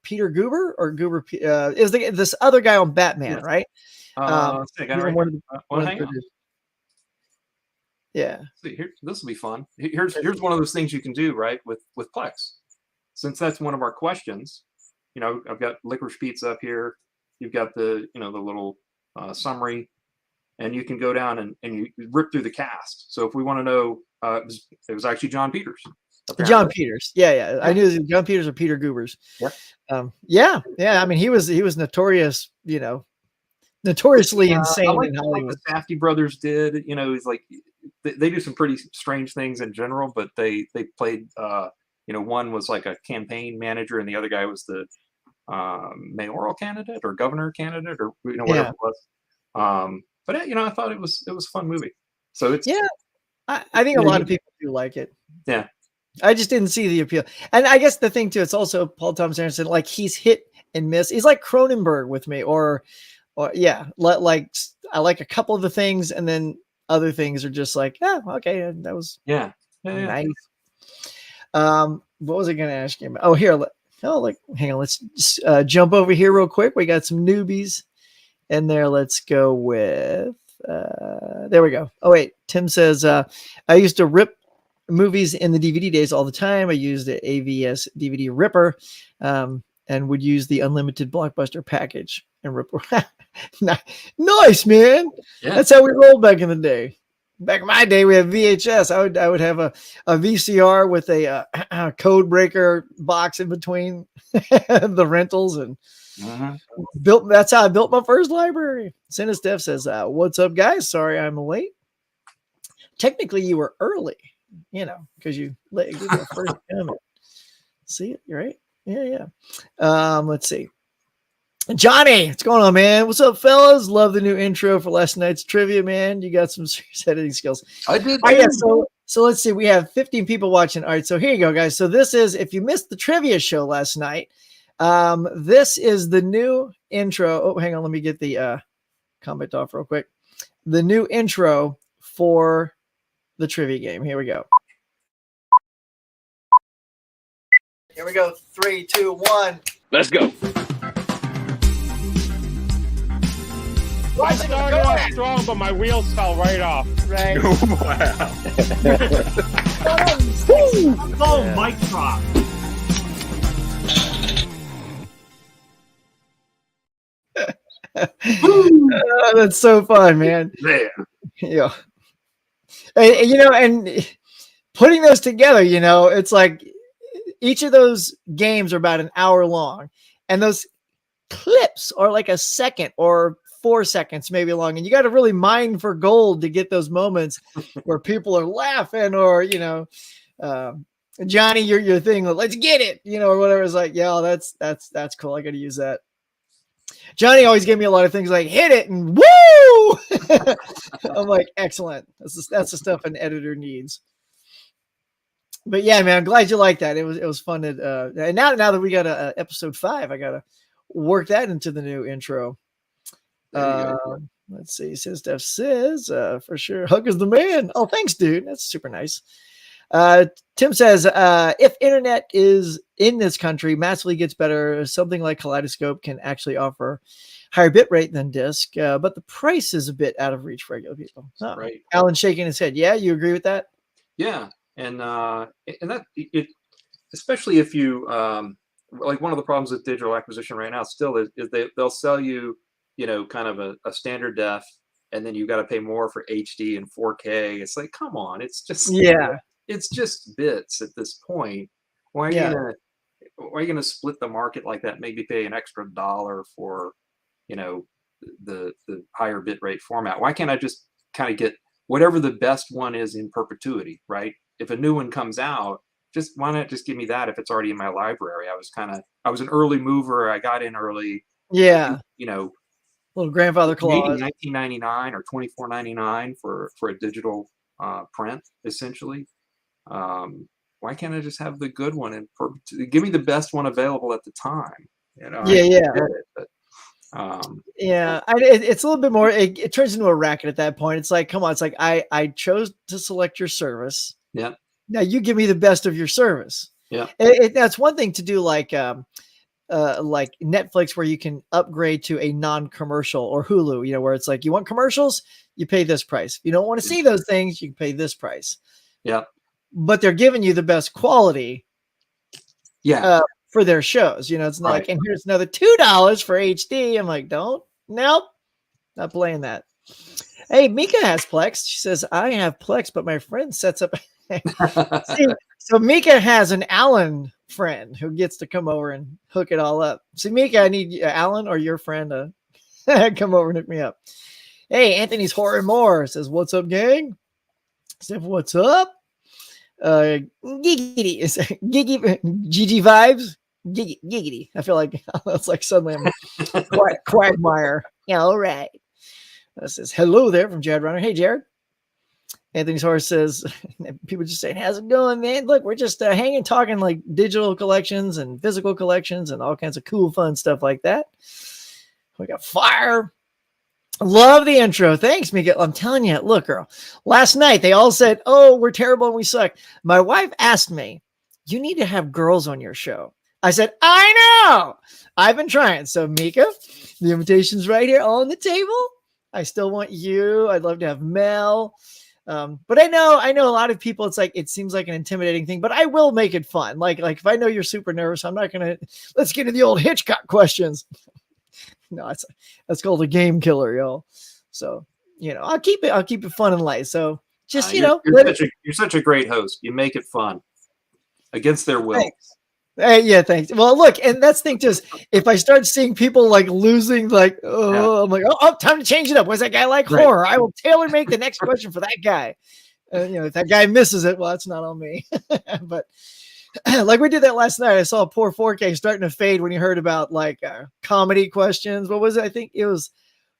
Peter Goober or Goober. It was this other guy on Batman, Yes. right? Let's see, I got it Even right one here. of the Well, one of the hang on. producers. Yeah. See here, this will be fun. Here's one of those things you can do right with Plex, since that's one of our questions. I've got licorice pizza up here. You've got the the little summary, and you can go down and you rip through the cast. So if we want to know, it was actually John Peters. Apparently. John Peters. Yeah, yeah. I Yeah. knew it was John Peters or Peter Goobers. Yeah. Yeah, yeah. I mean, he was notorious, notoriously I insane like in what the Hollywood. Safdie brothers did. He's like they do some pretty strange things in general, but they played. One was like a campaign manager, and the other guy was the mayoral candidate or governor candidate, or whatever Yeah, it was. But I thought it was a fun movie. So it's yeah. I think a lot of people do like it. yeah. I just didn't see the appeal. And I guess the thing too, it's also Paul Thomas Anderson. Like he's hit and miss. He's like Cronenberg with me, or yeah, like I like a couple of the things, and then other things are just like, okay, that was Yeah. Yeah. nice. What was I going to ask you about? Oh, here. Hang on. Let's just, jump over here real quick. We got some newbies in there. Let's go with. There we go. Oh wait, Tim says I used to rip movies in the DVD days all the time. I used the AVS DVD ripper, and would use the unlimited Blockbuster package and rip. Nice, man. Yeah. That's how we rolled back in the day. Back in my day, we had VHS. I would have a VCR with a code breaker box in between the rentals, and that's how I built my first library. Cinesteph says, "What's up, guys? Sorry I'm late. Technically, you were early, because you give me a first comment. See it, right? Yeah. Let's see." Johnny, what's going on, man? What's up, fellas? Love the new intro for last night's trivia, man. You got some serious editing skills. I did. Oh, yeah, so let's see. We have 15 people watching. All right, so here you go, guys. So this is, if you missed the trivia show last night, this is the new intro. Oh, hang on. Let me get the comment off real quick. The new intro for the trivia game. Here we go. Here we go. 3, 2, 1. Let's go. I started off strong, but my wheels fell right off. Right. Wow. Oh, mic drop. That's so fun, man. Yeah. Yeah. And, you know, and putting those together, you know, it's like each of those games are about an hour long, and those clips are like a second or 4 seconds maybe long, and you got to really mine for gold to get those moments where people are laughing, or you know, Johnny, your thing, let's get it, you know, or whatever. Is like, yeah, that's cool. I got to use that. Johnny always gave me a lot of things like hit it and woo. I'm like, excellent. That's the stuff an editor needs. But yeah, man, I'm glad you like that. It was fun to and now that we got a episode 5, I gotta work that into the new intro. Let's see. Says Steph says for sure. Hug is the man. Oh, thanks, dude. That's super nice. Tim says, if internet is in this country massively gets better, something like Kaleidoscope can actually offer higher bit rate than disc, but the price is a bit out of reach for regular people. Oh. Right. Alan shaking his head. Yeah, you agree with that? Yeah, and that it, especially if you like, one of the problems with digital acquisition right now still is they'll sell you, you know, kind of a standard def, and then you got to pay more for HD and 4K. It's like, come on, it's just, Yeah. It's just bits at this point. Why are you gonna split the market like that? Maybe pay an extra $1 for, you know, the higher bit rate format. Why can't I just kind of get whatever the best one is in perpetuity, right? If a new one comes out, just why not just give me that if it's already in my library? I was an early mover. I got in early. Yeah. You know, Little grandfather clause. $19.99 or $24.99 for a digital print, essentially. Why can't I just have the good one and give me the best one available at the time? You know, it's a little bit more. It turns into a racket at that point. It's like, come on, it's like I chose to select your service. Yeah. Now you give me the best of your service. Yeah. That's one thing to do, like Netflix, where you can upgrade to a non-commercial, or Hulu, you know, where it's like, you want commercials, you pay this price. If you don't want to see those things, you can pay this price. Yeah. But they're giving you the best quality. Yeah. For their shows, you know, it's not like, and here's another $2 for HD. I'm like, nope, not playing that. Hey, Mika has Plex. She says, I have Plex, but my friend sets up. See, so Mika has an Alan friend who gets to come over and hook it all up. See, Mika, I need Alan or your friend to come over and hook me up. Hey, Anthony's Horror More says, what's up, gang? Steph, what's up? Giggity is GG vibes. Giggity. I feel like that's like suddenly I'm Quagmire. Yeah, all right. That says hello there from Jared Runner. Hey, Jared. Anthony's Horse says, people just saying, how's it going, man? Look, we're just hanging, talking like digital collections and physical collections and all kinds of cool, fun stuff like that. We got fire. Love the intro. Thanks, Mika. I'm telling you, look, girl, last night they all said, oh, we're terrible and we suck. My wife asked me, you need to have girls on your show. I said, I know. I've been trying. So, Mika, the invitation's right here on the table. I still want you. I'd love to have Mel. But I know a lot of people, it's like, it seems like an intimidating thing, but I will make it fun. Like if I know you're super nervous, I'm not going to, let's get into the old Hitchcock questions. No, that's called a game killer, y'all. So, you know, I'll keep it fun and light. So just, you're such a great host. You make it fun against their will. Thanks. Yeah, thanks. Well, look, and that's the thing too, is if I start seeing people like losing, like, I'm like, oh, time to change it up. Was that guy like horror? I will tailor make the next question for that guy. You know, if that guy misses it, well, that's not on me. But like we did that last night. I saw a poor 4K starting to fade when he heard about like comedy questions. What was it? I think it was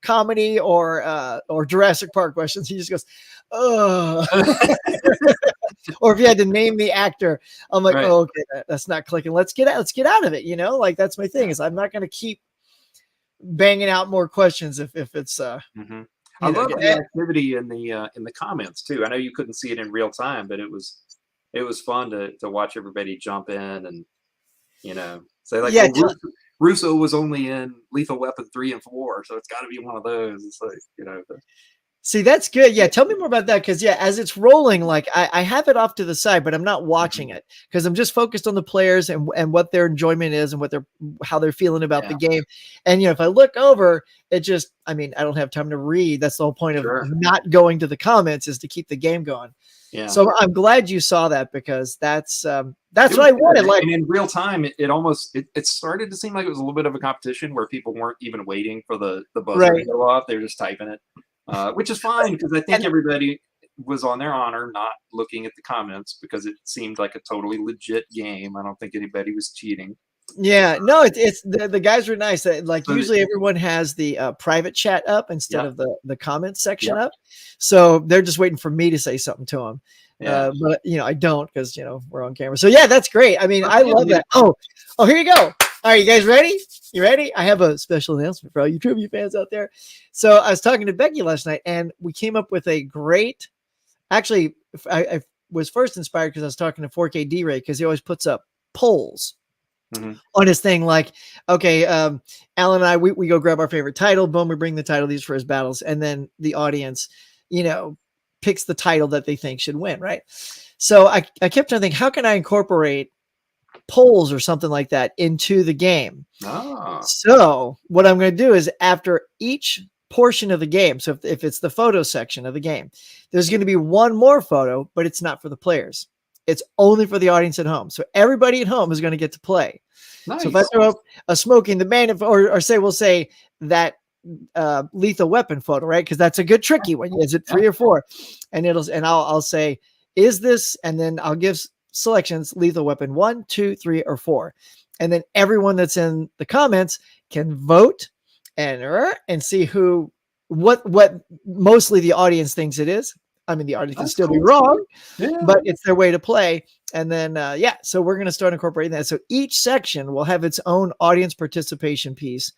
comedy or Jurassic Park questions. He just goes, oh. Or if you had to name the actor, I'm like, oh, okay, that's not clicking. Let's get out of it. You know, like that's my thing, is I'm not going to keep banging out more questions if it's I love the activity in the comments too. I know you couldn't see it in real time, but it was fun to watch everybody jump in and say like, Russo was only in Lethal Weapon 3 and 4, so it's got to be one of those. It's like See, that's good. Yeah, tell me more about that because as it's rolling, like I have it off to the side, but I'm not watching it because I'm just focused on the players and what their enjoyment is and how they're feeling about the game. And if I look over, I don't have time to read. That's the whole point of not going to the comments is to keep the game going. Yeah. So I'm glad you saw that because that's what I wanted. Like, and in real time, it started to seem like it was a little bit of a competition where people weren't even waiting for the buzzer to go off; they were just typing it. Which is fine because I think everybody was on their honor, not looking at the comments because it seemed like a totally legit game. I don't think anybody was cheating. Yeah, no, it's the guys were nice. Like usually everyone has the private chat up instead of the comments section up. So they're just waiting for me to say something to them. Yeah. But I don't because we're on camera. So yeah, that's great. I mean, I love that. Oh, here you go. All right, you guys ready? You ready? I have a special announcement for all you trivia fans out there. So I was talking to Becky last night, and we came up with a great. Actually, I was first inspired because I was talking to 4K D-Ray because he always puts up polls on his thing. Like, okay, Alan and I, we go grab our favorite title. Boom, we bring the title these for his battles, and then the audience, picks the title that they think should win, right? So I kept trying to think, how can I incorporate polls or something like that into the game? So what I'm going to do is after each portion of the game, so if it's the photo section of the game, there's going to be one more photo, but it's not for the players. It's only for the audience at home. So everybody at home is going to get to play. Nice. So if I throw up a Smoking the Bandit or we'll say that Lethal Weapon photo, right? Because that's a good tricky one. Is it 3 or 4? And I'll say, is this? And then I'll give selections: Lethal Weapon 1, 2, 3, or 4. And then everyone that's in the comments can vote and see what mostly the audience thinks it is. I mean, the audience can still be wrong, but it's their way to play. And then, so we're going to start incorporating that. So each section will have its own audience participation piece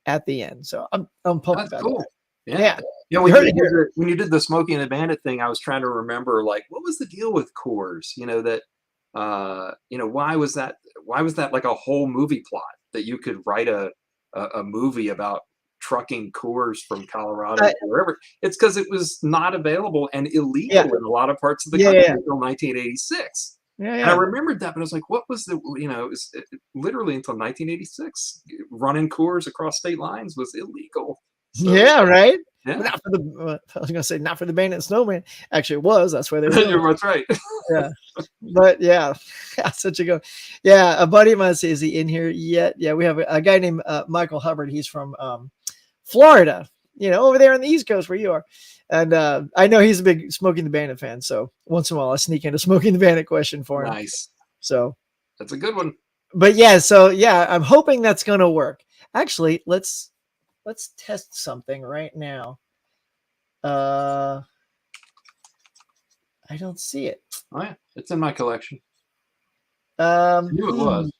at the end. So I'm pumped about cool. that. Yeah. When you did the Smoking the Bandit thing, I was trying to remember, like, what was the deal with Coors? Why was that like a whole movie plot that you could write a movie about trucking Coors from Colorado to wherever? It's because it was not available and illegal in a lot of parts of the country until 1986. And I remembered that, but I was like, what was it was literally until 1986, running Coors across state lines was illegal. So, right. Yeah. Not for I was going to say not for the Bandit Snowman. Actually, it was. That's why they were. That's right. Yeah. But such a go. Yeah. A buddy of mine says, is he in here yet? Yeah. We have a guy named Michael Hubbard. He's from Florida, over there on the East Coast where you are. And I know he's a big Smoking the Bandit fan. So once in a while I sneak in a Smoking the Bandit question for him. Nice. So that's a good one. But I'm hoping that's going to work. Actually, let's test something right now. I don't see it. Oh yeah, it's in my collection. I knew it was.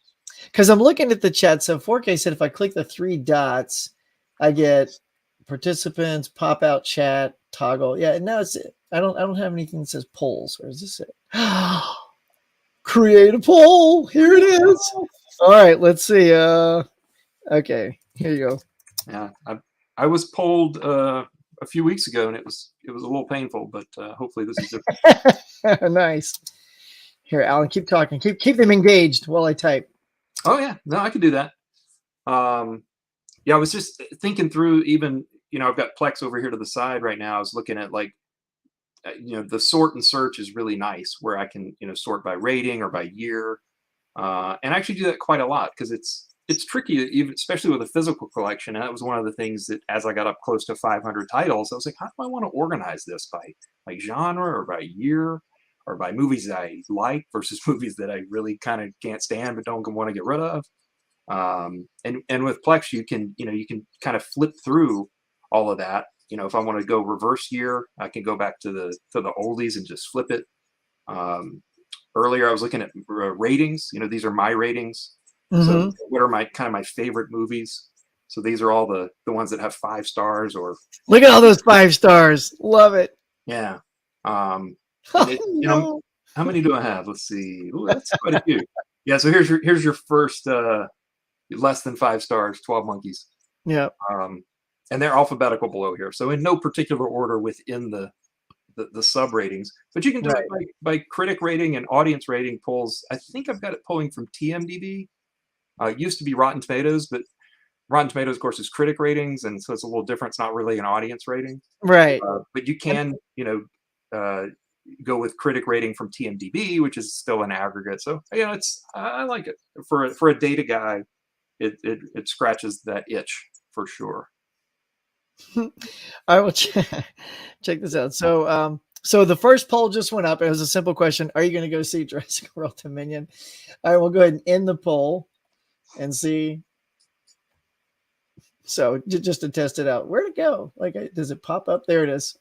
Because I'm looking at the chat. So 4K said if I click the 3 dots, I get participants, pop out chat, toggle. Yeah, no, it's I don't have anything that says polls. Or is this it? Create a poll. Here it is. All right, let's see. Okay, here you go. Yeah, I was polled a few weeks ago, and it was a little painful, but hopefully this is different. Nice. Here, Alan, keep talking. Keep them engaged while I type. Oh yeah, no, I can do that. I was just thinking through, even I've got Plex over here to the side right now. I was looking at the sort and search is really nice, where I can sort by rating or by year, and I actually do that quite a lot because it's tricky, even especially with a physical collection. And that was one of the things that, as I got up close to 500 titles, I was like, how do I want to organize this by genre or by year or by movies that I like versus movies that I really kind of can't stand but don't want to get rid of. And with Plex, you can kind of flip through all of that. If I want to go reverse year, I can go back to the oldies and just flip it. Earlier, I was looking at ratings. These are my ratings. So what are my favorite movies? So these are all the ones that have 5 stars or Look at all those 5 stars. Love it. yeah. Oh, And no. how many do I have? Let's see. Ooh, that's quite a few. Yeah. So here's your first less than 5 stars, 12 Monkeys. Yeah. And they're alphabetical below here. So in no particular order within the sub ratings, but you can do Right. it by critic rating and audience rating polls. I think I've got it pulling from TMDB. It used to be Rotten Tomatoes, but Rotten Tomatoes, of course, is critic ratings, and so it's a little different. It's not really an audience rating, Right. but you can, go with critic rating from TMDB, which is still an aggregate. So yeah, I like it for a data guy. It scratches that itch for sure. I will check this out. So the first poll just went up. It was a simple question. Are you going to go see Jurassic World Dominion? All right, we'll go ahead and end the poll and see. So just to test it out, where'd it go? Like, does it pop up? There it is.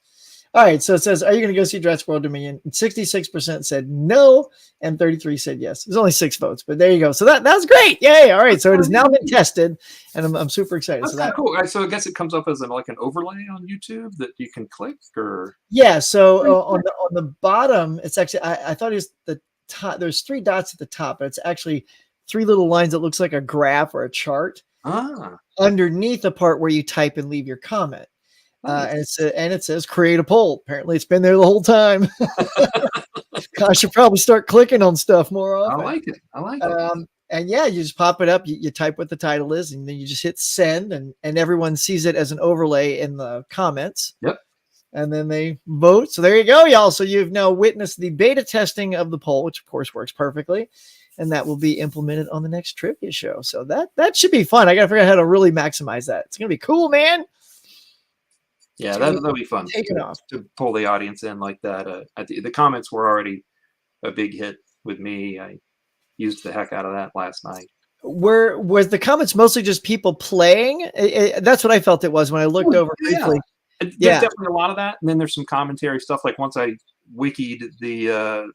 All right. So it says, are you going to go see Jurassic World Dominion? 66% said no, and 33 said yes. There's only 6 votes, but there you go. So that was great. Yay. All right. So it has now been tested, and I'm super excited. That's kind of cool. So I guess it comes up as like an overlay on YouTube that you can click, or yeah. So on the bottom, it's actually I thought it was the top. There's 3 dots at the top, but it's actually 3 little lines that looks like a graph or a chart underneath the part where you type and leave your comment. And it says create a poll. Apparently it's been there the whole time. I should probably start clicking on stuff more often. I like it. And yeah, you just pop it up, you type what the title is, and then you just hit send, and everyone sees it as an overlay in the comments. Yep. And then they vote. So there you go, y'all. So you've now witnessed the beta testing of the poll, which of course works perfectly. And that will be implemented on the next trivia show. So that should be fun. I got to figure out how to really maximize that. It's going to be cool, man. Yeah, that'll be fun to pull the audience in like that. The comments were already a big hit with me. I used the heck out of that last night. Was the comments mostly just people playing? That's what I felt it was when I looked over briefly. There's definitely a lot of that. And then there's some commentary stuff. Like once I wikied the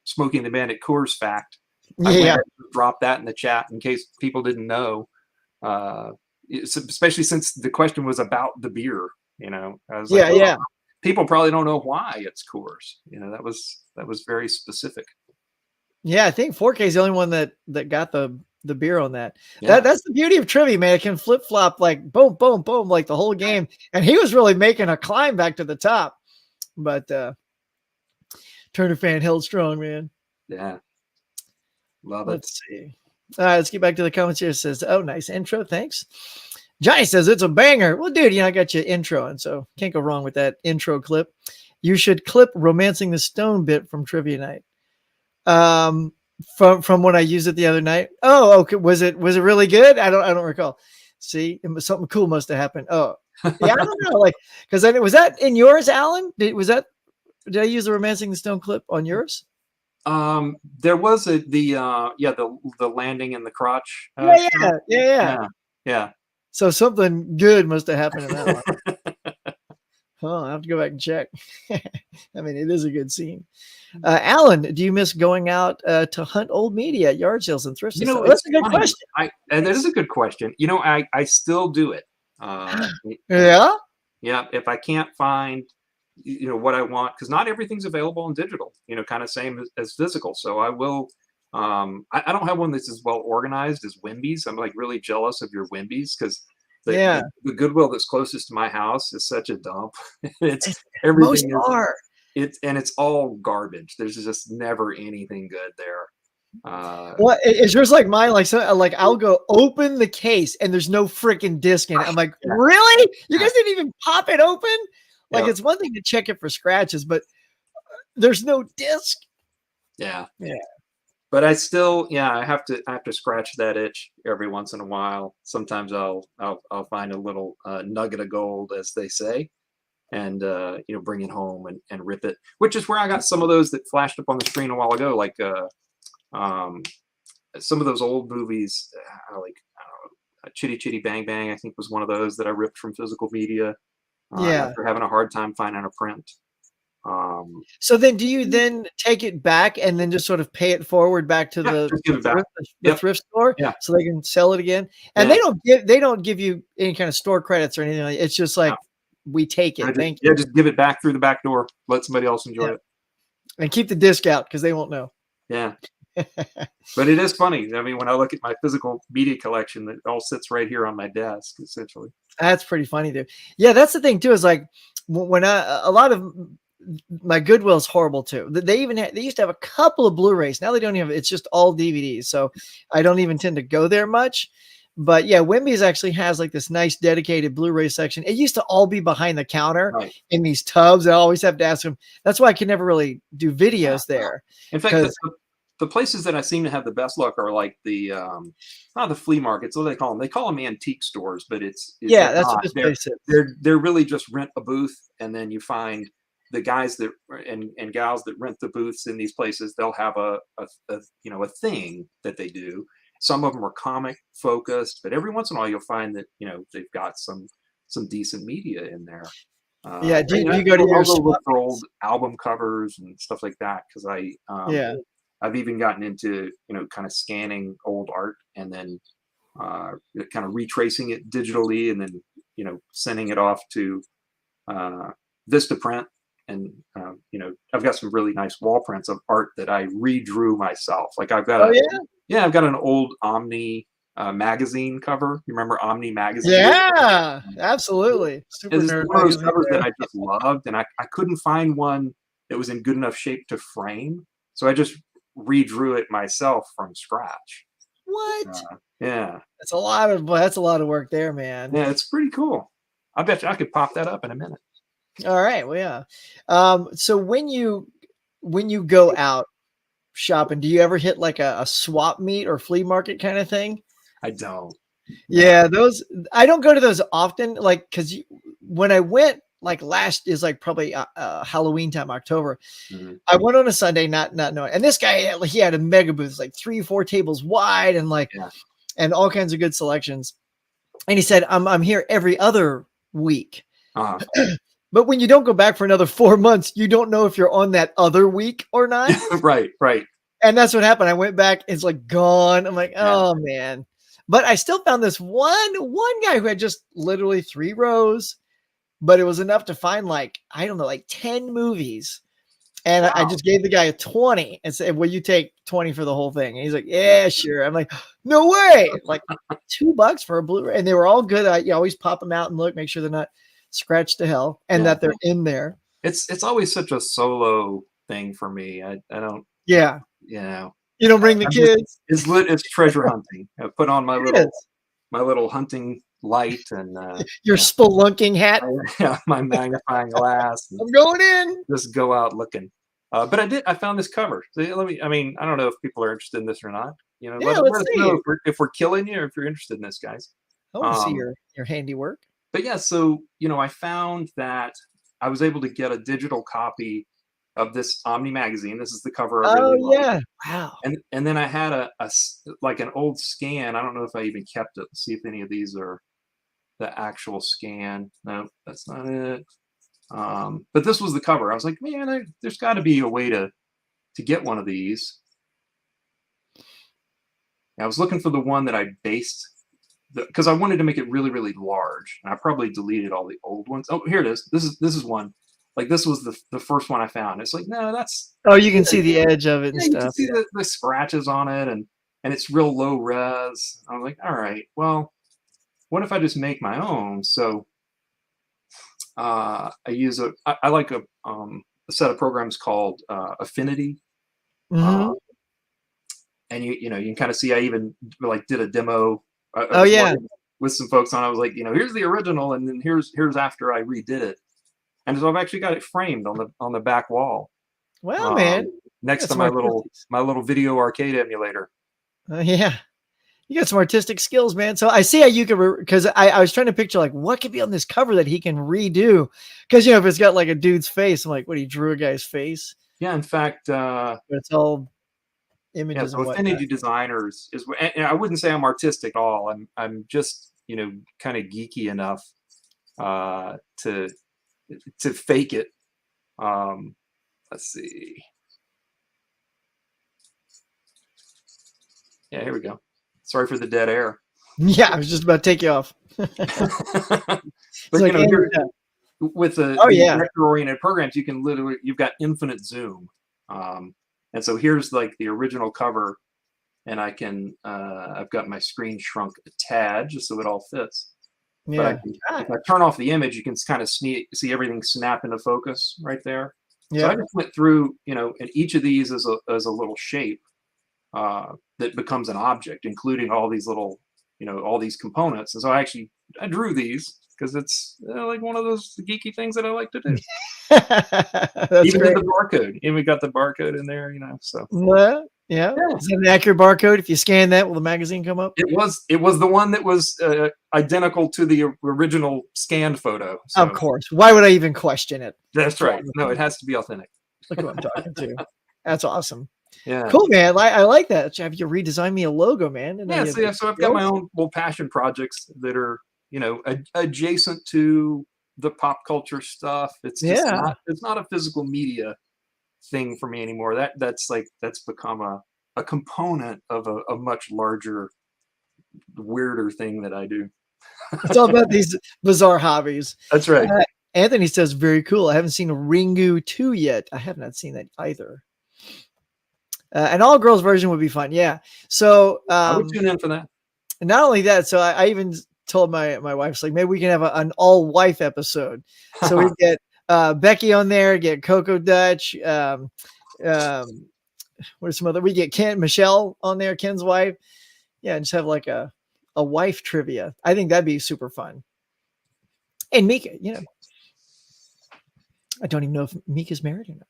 Smoking the Bandit Coors fact, I dropped that in the chat in case people didn't know. Especially since the question was about the beer, I was like, people probably don't know why it's Coors. That was very specific. Yeah, I think 4K is the only one that got the beer on that. Yeah. That's the beauty of trivia, man. It can flip flop like boom, boom, boom, like the whole game. And he was really making a climb back to the top. But Turner fan held strong, man. Yeah, love it. Let's see. All right, let's get back to the comments here. It says, oh, nice intro. Thanks. Johnny says it's a banger. Well, dude, I got you intro, and so can't go wrong with that intro clip. You should clip Romancing the Stone bit from Trivia Night. From when I used it the other night. Oh, okay. Was it really good? I don't recall. See, something cool must have happened. Oh, yeah, I don't know. Like, because was that in yours, Alan? Did I use the Romancing the Stone clip on yours? There was the landing in the crotch. Yeah. So something good must have happened in that one. Oh, I have to go back and check. I mean, it is a good scene. Alan, do you miss going out to hunt old media at yard sales and thrift stores? That's a good question. That is a good question. I still do it. Yeah. Yeah. If I can't find what I want, because not everything's available in digital, kind of same as physical. So I will, I don't have one that's as well organized as Wimby's. I'm like really jealous of your Wimby's because the Goodwill that's closest to my house is such a dump. Everything are. It's all garbage. There's just never anything good there. It's yours like mine? Like I'll go open the case and there's no freaking disc in it. I'm like, really? You guys didn't even pop it open? Like it's one thing to check it for scratches, but there's no disc. Yeah. But I still, I have to scratch that itch every once in a while. Sometimes I'll find a little nugget of gold, as they say, and bring it home and rip it. Which is where I got some of those that flashed up on the screen a while ago, like some of those old movies, like Chitty Chitty Bang Bang. I think was one of those that I ripped from physical media. After having a hard time finding a print. So then do you then take it back and then just sort of pay it forward back to Yeah, just give it back. the thrift store Yeah. so they can sell it again? And they don't give you any kind of store credits or anything like that. It's just like we take it. Thank you. Yeah, just give it back through the back door. Let somebody else enjoy it. And keep the disc out because they won't know. Yeah. But it is funny. I mean, when I look at my physical media collection, it all sits right here on my desk, essentially. That's pretty funny, dude. Yeah, that's the thing too. Is like when a lot of my Goodwill's horrible too. They used to have a couple of Blu-rays. Now they don't even. It's just all DVDs. So I don't even tend to go there much. But yeah, Wimby's actually has like this nice dedicated Blu-ray section. It used to all be behind the counter in these tubs. I always have to ask them. That's why I can never really do videos there. In fact, the places that I seem to have the best luck are like the not the flea markets. What do they call them? They call them antique stores, but it's that's what this place is. They're really just rent a booth, and then you find the guys that and gals that rent the booths in these places. They'll have a thing that they do. Some of them are comic focused, but every once in a while you'll find that they've got some decent media in there. Do you go to your look for old album covers and stuff like that? Because I've even gotten into kind of scanning old art and then kind of retracing it digitally and then sending it off to Vistaprint. And I've got some really nice wall prints of art that I redrew myself. Like I've got I've got an old Omni magazine cover. You remember Omni magazine? Yeah, absolutely. It's one of those covers that I just loved, and I couldn't find one that was in good enough shape to frame, so I just redrew it myself from scratch. What? Yeah, that's a lot of work there, man. Yeah, it's pretty cool. I bet you I could pop that up in a minute. All right, well, yeah. So when you go out shopping, do you ever hit like a swap meet or flea market kind of thing? I don't. Yeah, those I don't go to those often. Like, because when I went, like last is like probably Halloween time, October. Mm-hmm. I went on a Sunday, not knowing. And this guy, he had a mega booth, like 3-4 tables wide, and and all kinds of good selections. And he said, "I'm here every other week." But when you don't go back for another 4 months, you don't know if you're on that other week or not. Right. And that's what happened. I went back, it's like gone. I'm like, oh man. But I still found this one guy who had just literally 3 rows, but it was enough to find like 10 movies. And I just gave the guy a 20 and said, "Will you take 20 for the whole thing?" And he's like, "Yeah, sure." I'm like, "No way!" Like $2 for a Blu-ray, and they were all good. You always pop them out and look, make sure they're not scratched to hell, and that they're in there. It's always such a solo thing for me. I don't. Yeah. You don't bring the kids. It's treasure hunting. I put on my little hunting light and your spelunking hat. My magnifying glass. I'm going in. Just go out looking. But I found this cover. So I don't know if people are interested in this or not. Let us know if we're killing you or if you're interested in this, guys. I want to see your handiwork. But yeah, so I found that I was able to get a digital copy of this Omni magazine. This is the cover. Yeah, wow. And then I had a like an old scan. I don't know if I even kept it. Let's see if any of these are the actual scan. No, that's not it. But this was the cover. I was like, man, there's got to be a way to get one of these. I was looking for the one that I based. Because I wanted to make it really, really large, and I probably deleted all the old ones. Oh, here it is. This is one. Like this was the first one I found. It's like, no, that's. Oh, you can see the edge of it and stuff. You can see the scratches on it, and it's real low res. I'm like, all right, well, what if I just make my own? So I use I like a set of programs called Affinity. Mm-hmm. And you can kind of see I even did a demo. With some folks on, I was like, here's the original, and then here's after I redid it, and so I've actually got it framed on the back wall. Well, man, next to my little video arcade emulator. Yeah, you got some artistic skills, man. So I see how you can, because I was trying to picture like what could be on this cover that he can redo, because if it's got like a dude's face, I'm like, what, he drew a guy's face? Yeah, in fact, it's all images. So Affinity Designers is, and I wouldn't say I'm artistic at all. I'm just kind of geeky enough to fake it. Let's see. Yeah, here we go. Sorry for the dead air. Yeah, I was just about to take you off. But like, with the yeah, vector-oriented programs, you can literally, you've got infinite zoom. And so here's like the original cover, and I can, I've got my screen shrunk a tad just so it all fits. yeah. But if I turn off the image, you can kind of see everything snap into focus right there. Yeah. So I just went through, and each of these is a little shape that becomes an object, including all these little, all these components. And so I drew these because it's like one of those geeky things that I like to do. That's Even great. the barcode, and we got the barcode in there, so. Well, yeah. Is that an accurate barcode? If you scan that, will the magazine come up? It was the one that was identical to the original scanned photo. So. Of course. Why would I even question it? That's right. No, it has to be authentic. Look who I'm talking to. That's awesome. Yeah. Cool, man. I like that. Have you redesigned me a logo, man? And So I've got my own little passion projects that are, adjacent to the pop culture stuff. It's just it's not a physical media thing for me anymore. That's become a component of a much larger, weirder thing that I do. It's all about these bizarre hobbies. That's right. Anthony says, very cool. I haven't seen Ringu 2 yet. I have not seen that either. An all girls version would be fun. Yeah. So I would tune in for that. Not only that, so I even told my wife, like, maybe we can have an all wife episode. So we get Becky on there, get Coco Dutch. What are some other? We get Michelle on there, Ken's wife. Yeah, and just have like a wife trivia. I think that'd be super fun. And Mika, I don't even know if Mika's married or not.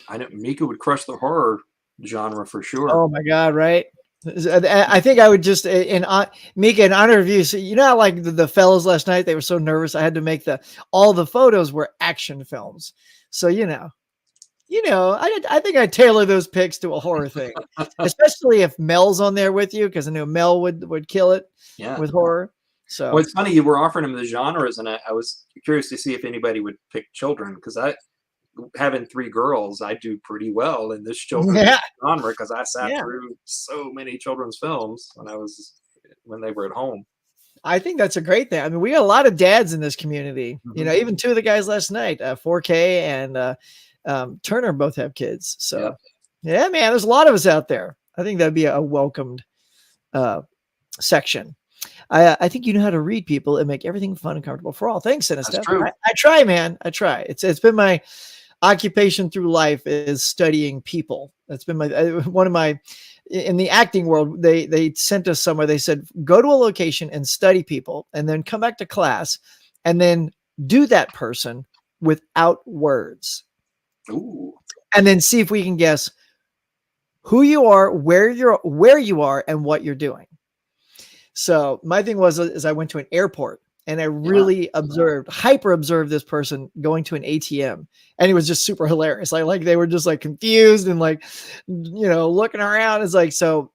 I know Mika would crush the horror genre for sure. Oh my God, right? I think I would just Mika, in honor of you. So how like the fellas last night, they were so nervous. I had to make all the photos were action films. So I think I tailor those pics to a horror thing, especially if Mel's on there with you, because I knew Mel would kill it with horror. So well, it's funny you were offering him the genres, and I was curious to see if anybody would pick children, because having 3 girls, I do pretty well in this children's genre because I sat through so many children's films when they were at home. I think that's a great thing. I mean, we got a lot of dads in this community. Mm-hmm. Even 2 of the guys last night, 4K and Turner, both have kids. So yeah, man, there's a lot of us out there. I think that'd be a welcomed section. I think you know how to read people and make everything fun and comfortable for all. Thanks, Sinister. I try, man. I try. It's been my occupation through life is studying people. That's been one of my, in the acting world, they sent us somewhere. They said, go to a location and study people and then come back to class and then do that person without words. Ooh. And then see if we can guess who you are, where you are, and what you're doing. So my thing is I went to an airport and I really hyper observed this person going to an ATM, and it was just super hilarious. Like they were just like confused and like, looking around. It's like, so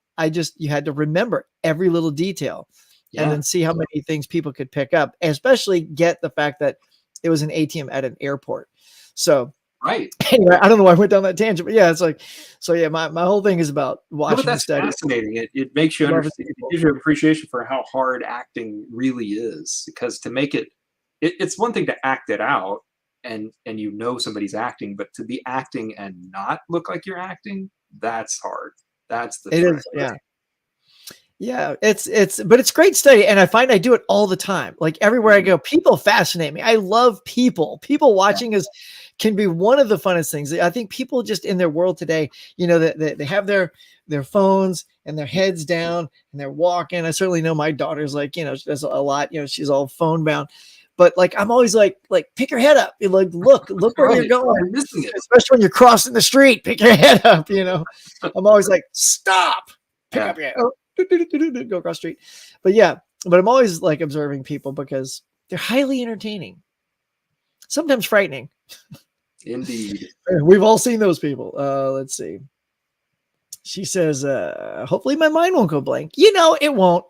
you had to remember every little detail and then see how many things people could pick up, and especially get the fact that it was an ATM at an airport. So right. Anyway, I don't know why I went down that tangent, but yeah, it's like, so yeah, my whole thing is about watching. That's fascinating. It makes you understand. It gives you appreciation for how hard acting really is, because to make it's one thing to act it out and somebody's acting, but to be acting and not look like you're acting, that's hard. That's the trick. Yeah. Yeah, but it's great study. And I find I do it all the time. Like everywhere I go, people fascinate me. I love people. People watching can be one of the funnest things. I think people just in their world today, they have their phones and their heads down and they're walking. I certainly know my daughter's like, does a lot, she's all phone bound. But like, I'm always like, pick your head up. You're like, look where you're going. Especially when you're crossing the street, pick your head up. I'm always like, stop, pick up your head. Go across the street. But I'm always like observing people because they're highly entertaining, sometimes frightening. Indeed. We've all seen those people. Let's see. She says, hopefully my mind won't go blank. It won't.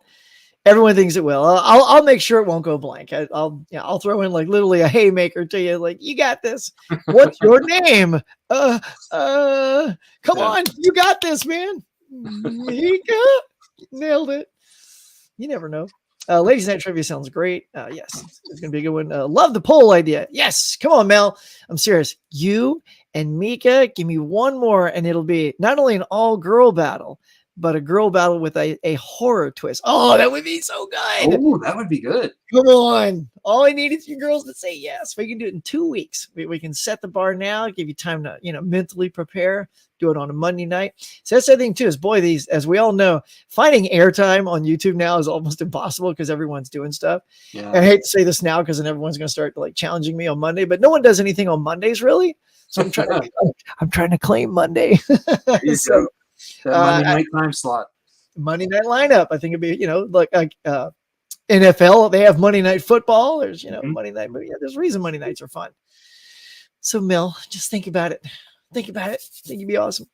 Everyone thinks it will. I'll make sure it won't go blank. I'll throw in like literally a haymaker to you. Like, you got this. What's your name? Come on, you got this, man. Mika, nailed it. You never know. Ladies Night Trivia sounds great. Yes, it's gonna be a good one. Love the poll idea. Yes, come on, Mel. I'm serious. You and Mika, give me one more, and it'll be not only an all-girl battle, but a girl battle with a horror twist. Oh, that would be so good. Oh, that would be good. Come on. All I need is you girls to say yes. We can do it in 2 weeks. We can set the bar now, give you time to, mentally prepare, do it on a Monday night. So that's the thing too, is these, as we all know, finding airtime on YouTube now is almost impossible because everyone's doing stuff. Yeah. I hate to say this now because then everyone's going to start like challenging me on Monday, but no one does anything on Mondays really. So I'm trying to claim Monday. So, Monday night time slot. Monday night lineup. I think it'd be, like NFL, they have Monday Night Football. There's, Monday night movie. Yeah, there's a reason Monday nights are fun. So Mel, just think about it. Think about it. I think it'd be awesome.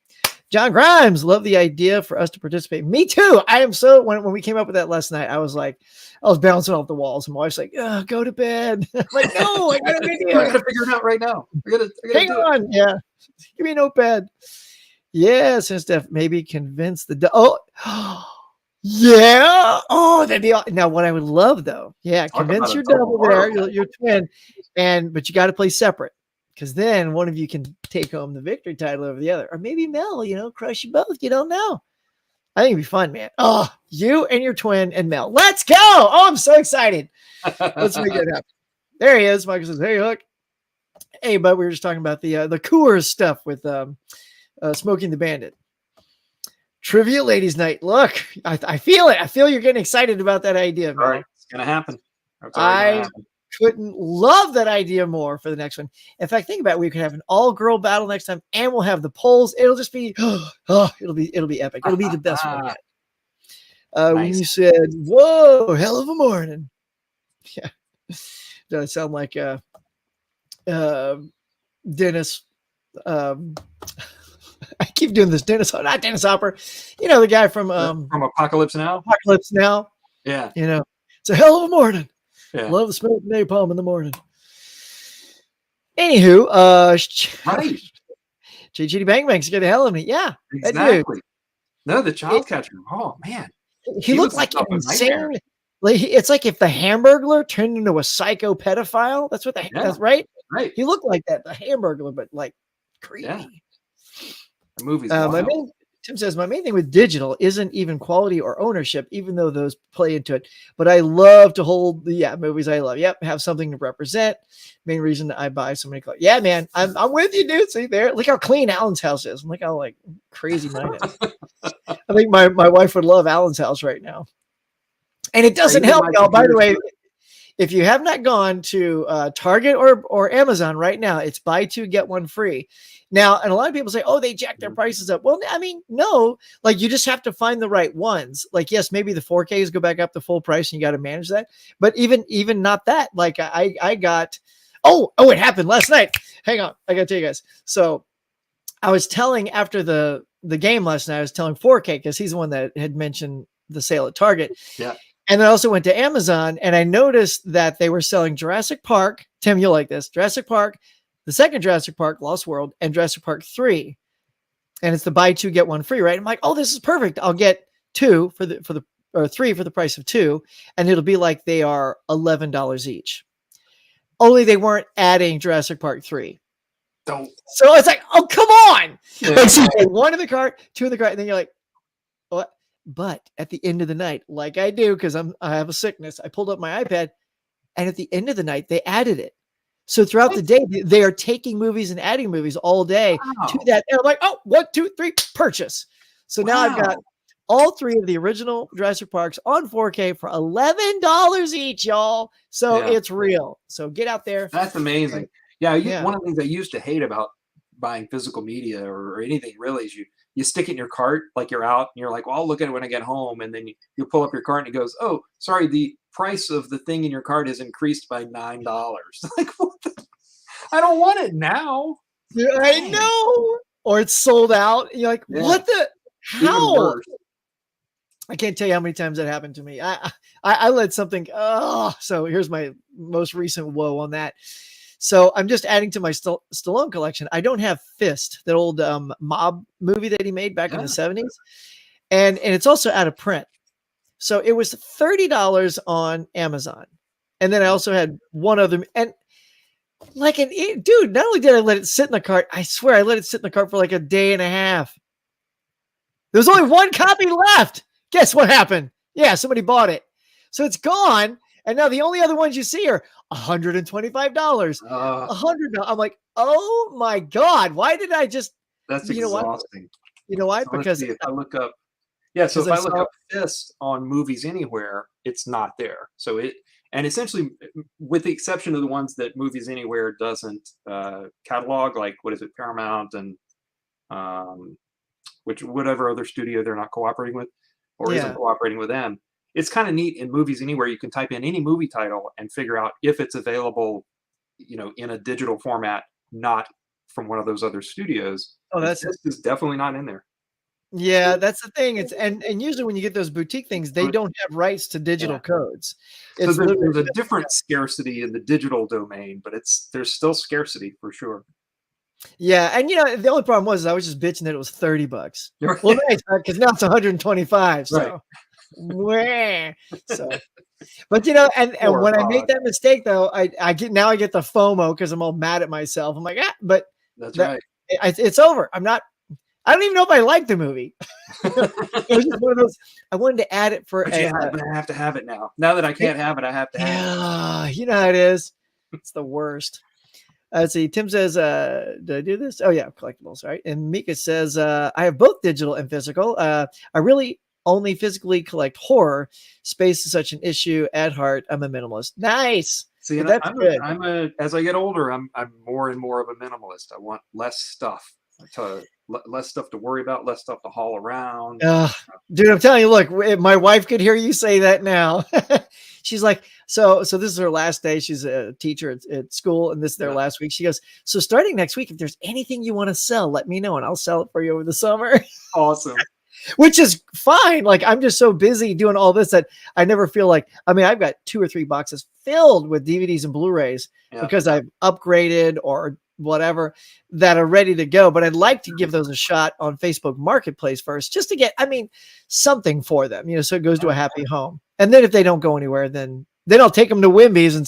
John Grimes, love the idea for us to participate. Me too. I am so, when we came up with that last night, I was bouncing off the walls. And my wife's like, oh, go to bed. I'm like, no, I got an idea. I gotta figure it out right now. I gotta hang on. Yeah. Give me a notepad. Yes, and Steph, maybe convince yeah. Oh, that'd be now. What I would love though, convince your double there, your twin, but you got to play separate because then one of you can take home the victory title over the other, or maybe Mel, crush you both. You don't know. I think it'd be fun, man. Oh, you and your twin and Mel. Let's go. Oh, I'm so excited. Let's make it happen. There he is. Michael says, "Hey, Hook. Hey, bud. We were just talking about the Coors stuff with Smoking the Bandit." Trivia Ladies Night. Look, I feel it. I feel you're getting excited about that idea, man. All right, it's gonna happen. I couldn't love that idea more for the next one. In fact, think about it. We could have an all-girl battle next time, and we'll have the polls. It'll just be, it'll be epic. It'll be the best one yet. Nice. When you said, "Whoa, hell of a morning," yeah, does it sound like Dennis? I keep doing this not Dennis Hopper, the guy from Apocalypse Now. Apocalypse Now. Yeah. It's a hell of a morning. Yeah. Love the smell of napalm in the morning. Anywho, right. Chitty Bang Bang's get the hell of me. Yeah. Exactly. No, the child catcher. Oh man. He looked like an insane. Like, it's like if the Hamburglar turned into a psycho pedophile. That's what that's right. Right. He looked like that, the Hamburglar, but like creepy. Yeah. The movie's Tim says, my main thing with digital isn't even quality or ownership, even though those play into it. But I love to hold the movies I love. Yep, have something to represent. Main reason I buy so many clothes. Yeah, man, I'm with you, dude. See there, look how clean Alan's house is. Look how like crazy mine is. I think my wife would love Alan's house right now. And it doesn't help, y'all. By the way, if you have not gone to Target or Amazon right now, it's buy two, get one free. Now, and a lot of people say, oh, they jack their prices up. Well, I mean, no, like you just have to find the right ones. Like, yes, maybe the 4Ks go back up to full price and you got to manage that. But even not that, like I got, it happened last night. Hang on. I got to tell you guys. So I was telling after the game last night, I was telling 4K because he's the one that had mentioned the sale at Target. Yeah. And then I also went to Amazon and I noticed that they were selling Jurassic Park. Tim, you'll like this. Jurassic Park, the second Jurassic Park, Lost World, and Jurassic Park 3. And it's the buy two, get one free, right? I'm like, oh, this is perfect. I'll get two or three for the price of two. And it'll be like they are $11 each. Only they weren't adding Jurassic Park 3. Don't. So it's like, oh, come on. Yeah. Like, so one in the cart, two in the cart, and then you're like, what? But at the end of the night, like I do, because I have a sickness, I pulled up my iPad, and at the end of the night, they added it. So throughout the day, they are taking movies and adding movies all day to that. And I'm like, oh, 1, 2, 3, purchase. So now I've got all three of the original Jurassic Parks on 4K for $11 each, y'all. So it's real. So get out there. That's amazing. Yeah, one of the things I used to hate about buying physical media or anything really is you stick it in your cart, like you're out and you're like, well, I'll look at it when I get home. And then you pull up your cart and it goes, oh, sorry, the price of the thing in your cart has increased by $9. Like, what I don't want it now. Yeah, I know. Or it's sold out. You're like, what the? How? I can't tell you how many times that happened to me. I let something. Oh, so here's my most recent woe on that. So I'm just adding to my Stallone collection. I don't have Fist, that old mob movie that he made back in the 70s, and it's also out of print. So it was $30 on Amazon, and then I also had one other. And like dude, not only did I let it sit in the cart, I swear I let it sit in the cart for like a day and a half. There was only one copy left. Guess what happened? Yeah, somebody bought it. So it's gone. And now the only other ones you see are $125, $100. I'm like, oh my God, why did I just? That's exhausting. You know why? So because if I look up, so if I look up Fist on Movies Anywhere, it's not there. So and essentially, with the exception of the ones that Movies Anywhere doesn't catalog, like what is it, Paramount and whatever other studio they're not cooperating with or isn't cooperating with them. It's kind of neat in Movies Anywhere. You can type in any movie title and figure out if it's available, in a digital format, not from one of those other studios. Oh, this is definitely not in there. Yeah, that's the thing. It's and usually when you get those boutique things, they don't have rights to digital codes. So there's a different scarcity in the digital domain, but there's still scarcity for sure. Yeah, and the only problem was I was just bitching that it was $30. Well, nice, because now it's 125. So, so, but and when I make that mistake though, I get the FOMO because I'm all mad at myself. I'm like, but that's right. It's over. I don't even know if I like the movie. It was just one of those. I wanted to add it for. I have to have it now. Now that I can't have it, I have to have it. Yeah, you know how it is. It's the worst. Let's see. Tim says, did I do this? Oh, yeah, collectibles. Right. And Mika says, I have both digital and physical. I really only physically collect horror. Space is such an issue at heart. I'm a minimalist. Nice. See, that's good. As I get older, I'm more and more of a minimalist. I want less stuff to worry about, less stuff to haul around. Dude, I'm telling you, look, my wife could hear you say that now. She's like, so this is her last day. She's a teacher at school, and this is their last week. She goes, so starting next week, if there's anything you want to sell, let me know, and I'll sell it for you over the summer. Awesome. Which is fine. Like, I'm just so busy doing all this that I never feel like, I've got 2 or 3 boxes filled with DVDs and Blu-rays because I've upgraded or whatever that are ready to go. But I'd like to give those a shot on Facebook Marketplace first, just to get, something for them, so it goes to a happy home. And then if they don't go anywhere, then I'll take them to Wimby's and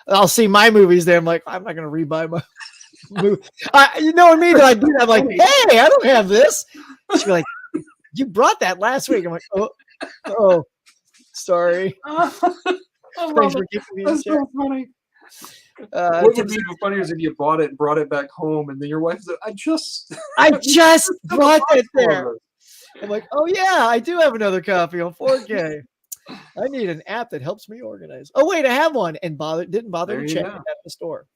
I'll see my movies there. I'm like, I'm not going to rebuy my movie. You know what I mean? That I do that. I'm like, hey, I don't have this. She'll be like, you brought that last week. I'm like, oh, sorry. Thanks for keeping me in check. So funny. What would be even funnier is if you bought it and brought it back home, and then your wife said, I just brought it there. I'm like, oh yeah, I do have another copy on 4K. I need an app that helps me organize. Oh wait, I have one, and didn't bother to check it at the store.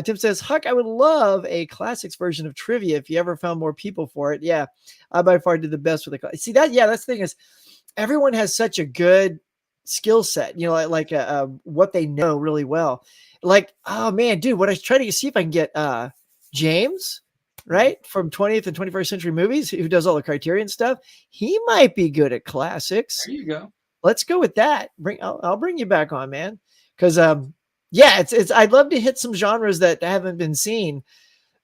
Tim says, Huck, I would love a classics version of trivia if you ever found more people for it. Yeah, I by far did the best with it. See that? Yeah, that's the thing is, everyone has such a good skill set. Like what they know really well. Like, oh man, dude, what I try to see if I can get James, right, from 20th and 21st Century Movies, who does all the Criterion stuff. He might be good at classics. There you go. Let's go with that. I'll bring you back on, man, because it's I'd love to hit some genres that haven't been seen.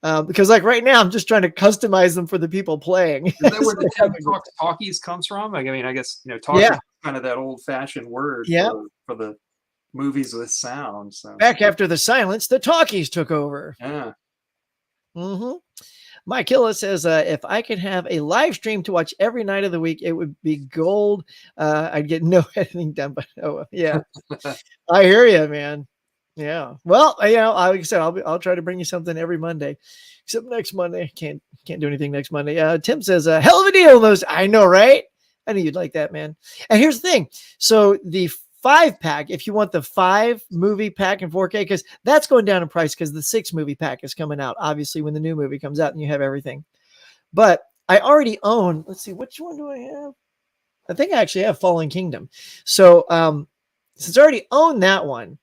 Because like right now, I'm just trying to customize them for the people playing. Is that where the Tik Tok talkies comes from? I guess talkie is kind of that old-fashioned word for the movies with sound. So back after the silence, the talkies took over. Yeah. Mm-hmm. Mike Hilla says, if I could have a live stream to watch every night of the week, it would be gold. I'd get no editing done, but yeah, I hear you, man. Yeah. Well, like I said, I'll try to bring you something every Monday, except next Monday. Can't do anything next Monday. Tim says, hell of a deal. Those, I know, right? I knew you'd like that, man. And here's the thing. So the 5-pack, if you want the 5 movie pack in 4K, because that's going down in price because the 6 movie pack is coming out, obviously, when the new movie comes out and you have everything. But I already own, let's see, which one do I have? I think I actually have Fallen Kingdom. So since I already own that one,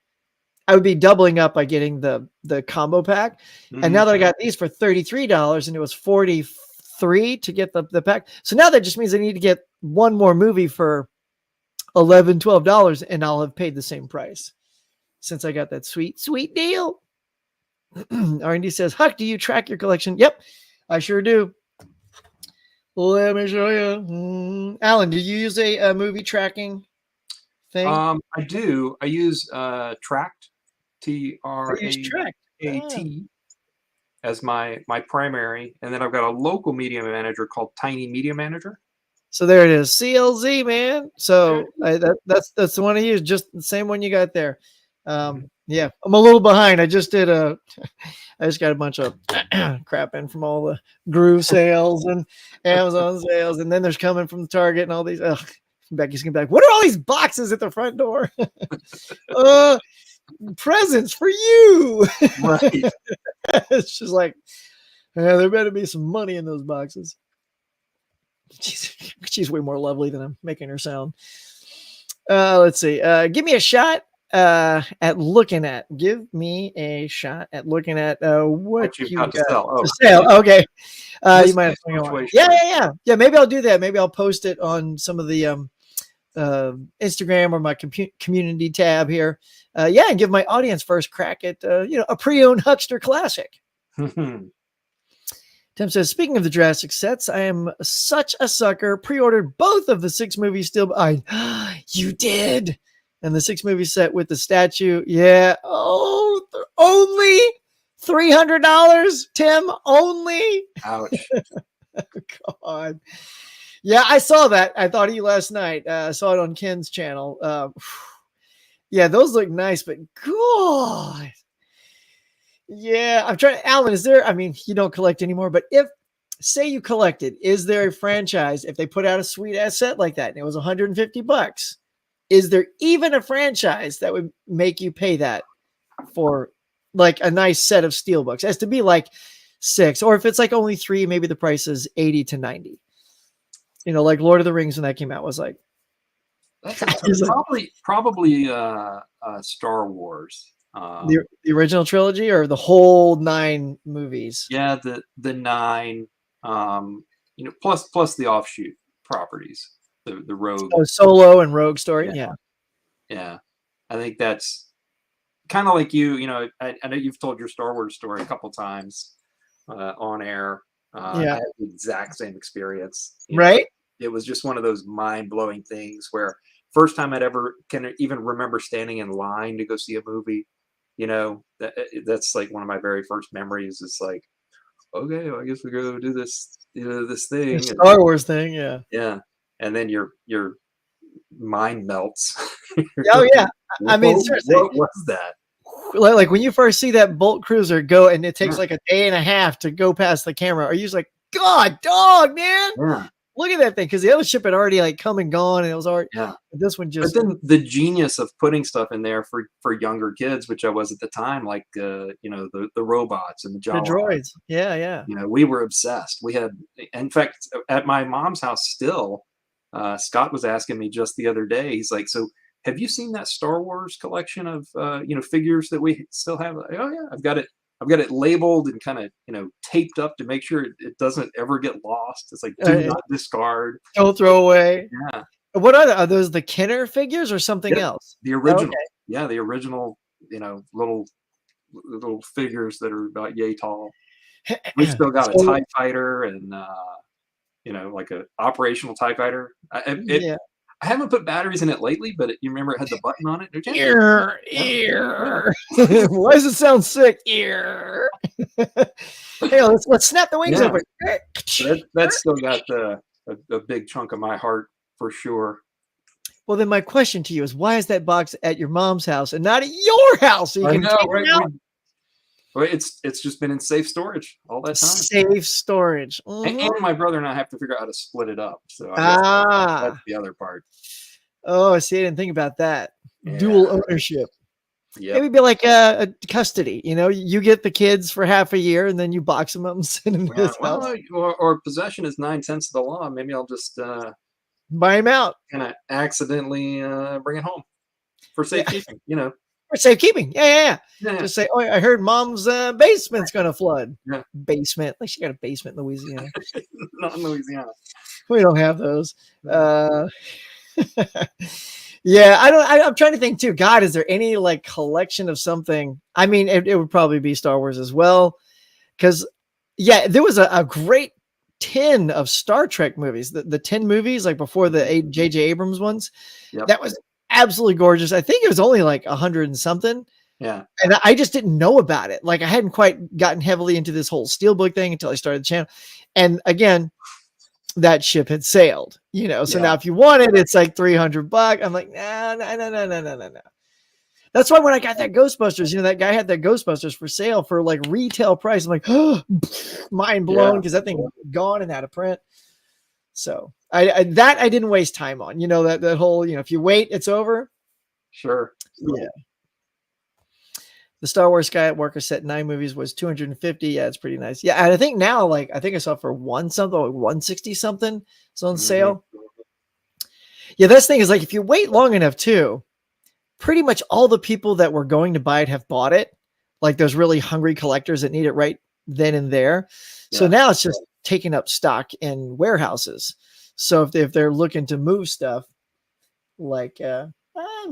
I would be doubling up by getting the combo pack. Mm-hmm. And now that I got these for $33 and it was $43 to get the pack. So now that just means I need to get one more movie for $11, $12, and I'll have paid the same price since I got that sweet deal. R&D says, Huck, do you track your collection? Yep, I sure do. Let me show you. Alan, do you use a movie tracking thing? I do. I use Tract, Tract. TRAAT, as my primary, and then I've got a local media manager called Tiny Media Manager. So there it is, CLZ, man. So that's the one I use, just the same one you got there. Yeah, I'm a little behind. I just got a bunch of crap in from all the Groove sales and Amazon sales, and then there's coming from Target and all these. Becky's gonna be like, "What are all these boxes at the front door?" Presents for you. Right. It's just like, there better be some money in those boxes. She's way more lovely than I'm making her sound. Let's see. Give me a shot at looking at. Give me a shot at looking at what you've got to sell. To sell. Okay. You might have yeah. Maybe I'll do that. Maybe I'll post it on some of the Instagram or my community tab here. And give my audience first crack at a pre-owned Huckster classic. Tim says, speaking of the Jurassic sets, I am such a sucker. Pre-ordered both of the 6 movies still behind. You did. And the 6 movie set with the statue. Yeah. Oh, only $300, Tim. Only. Ouch. God. Yeah, I saw that. I thought of you last night. I saw it on Ken's channel. Yeah, those look nice, but God. Yeah, I'm trying. Alan, is there? I mean, you don't collect anymore, but if, say, you collected, is there a franchise if they put out a sweet ass set like that and it was $150? Is there even a franchise that would make you pay that for like a nice set of steelbooks? It has to be like 6, or if it's like only 3, maybe the price is 80 to 90. Like Lord of the Rings when that came out was like. That's probably Star Wars. The original trilogy or the whole 9 movies? Yeah, the 9, plus the offshoot properties, the Rogue. Solo and Rogue story. Yeah. I think that's kind of like you. I know you've told your Star Wars story a couple times on air. I had the exact same experience. Right. It was just one of those mind-blowing things where first time I'd ever can even remember standing in line to go see a movie. That's like one of my very first memories. It's like, okay, well, I guess we go do this, this thing, Star Wars thing, yeah, and then your mind melts. Oh yeah, I mean, seriously, what was that? Like when you first see that Bolt Cruiser go, and it takes like a day and a half to go past the camera, are you just like, God, dog, man? Yeah. Look at that thing, because the other ship had already like come and gone, and it was already. Yeah. This one just. But then the genius of putting stuff in there for younger kids, which I was at the time, like the robots and the droids. Yeah. We were obsessed. We had, in fact, at my mom's house still. Scott was asking me just the other day. He's like, "So have you seen that Star Wars collection of figures that we still have?" Like, oh yeah, I've got it labeled and kind of taped up to make sure it doesn't ever get lost. It's like, do not discard, don't throw away. Yeah. What are those? The Kenner figures or something else? The original, the original. Little figures that are about yay tall. We've still got a TIE fighter and like a operational TIE fighter. I haven't put batteries in it lately, but you remember it had the button on it? Ear. Why does it sound sick? Ear. Hey, let's snap the wings open. That's still got a big chunk of my heart for sure. Well, then my question to you is, why is that box at your mom's house and not at your house? So you can take it out? Well, it's just been in safe storage all that time. Safe storage. And my brother and I have to figure out how to split it up. So I guess that's the other part. Oh, see, I didn't think about that. Yeah. Dual ownership. Yeah. Maybe be like a custody. You get the kids for half a year and then you box them up and send them to his house. Or possession is 9/10 of the law. Maybe I'll just buy him out. Kind of accidentally bring it home for safekeeping. For safekeeping. Yeah. Yeah. Just say, oh, I heard mom's basement's going to flood. Yeah. Basement. Like she got a basement in Louisiana. Not in Louisiana. We don't have those. Yeah, I'm trying to think too. God, is there any like collection of something? I mean, it would probably be Star Wars as well. Because, yeah, there was a great 10 of Star Trek movies, the 10 movies, like before the J.J. Abrams ones. Yep. That was absolutely gorgeous. I think it was only like 100 and something. Yeah. And I just didn't know about it. Like I hadn't quite gotten heavily into this whole Steelbook thing until I started the channel. And again, that ship had sailed, so now if you want it, it's like $300. I'm like, no. That's why when I got that Ghostbusters, that guy had that Ghostbusters for sale for like retail price. I'm like, mind blown, because that thing was gone and out of print. So I didn't waste time on, that whole, if you wait, it's over. Sure. Yeah. The Star Wars Skywalker set 9 movies was 250. Yeah, it's pretty nice. Yeah, and I think now, like, I think I saw it for 160 something. It's on sale. Yeah, this thing is like, if you wait long enough too, pretty much all the people that were going to buy it have bought it. Like those really hungry collectors that need it right then and there. Yeah. So now it's just taking up stock in warehouses. So if they're looking to move stuff, like, I'm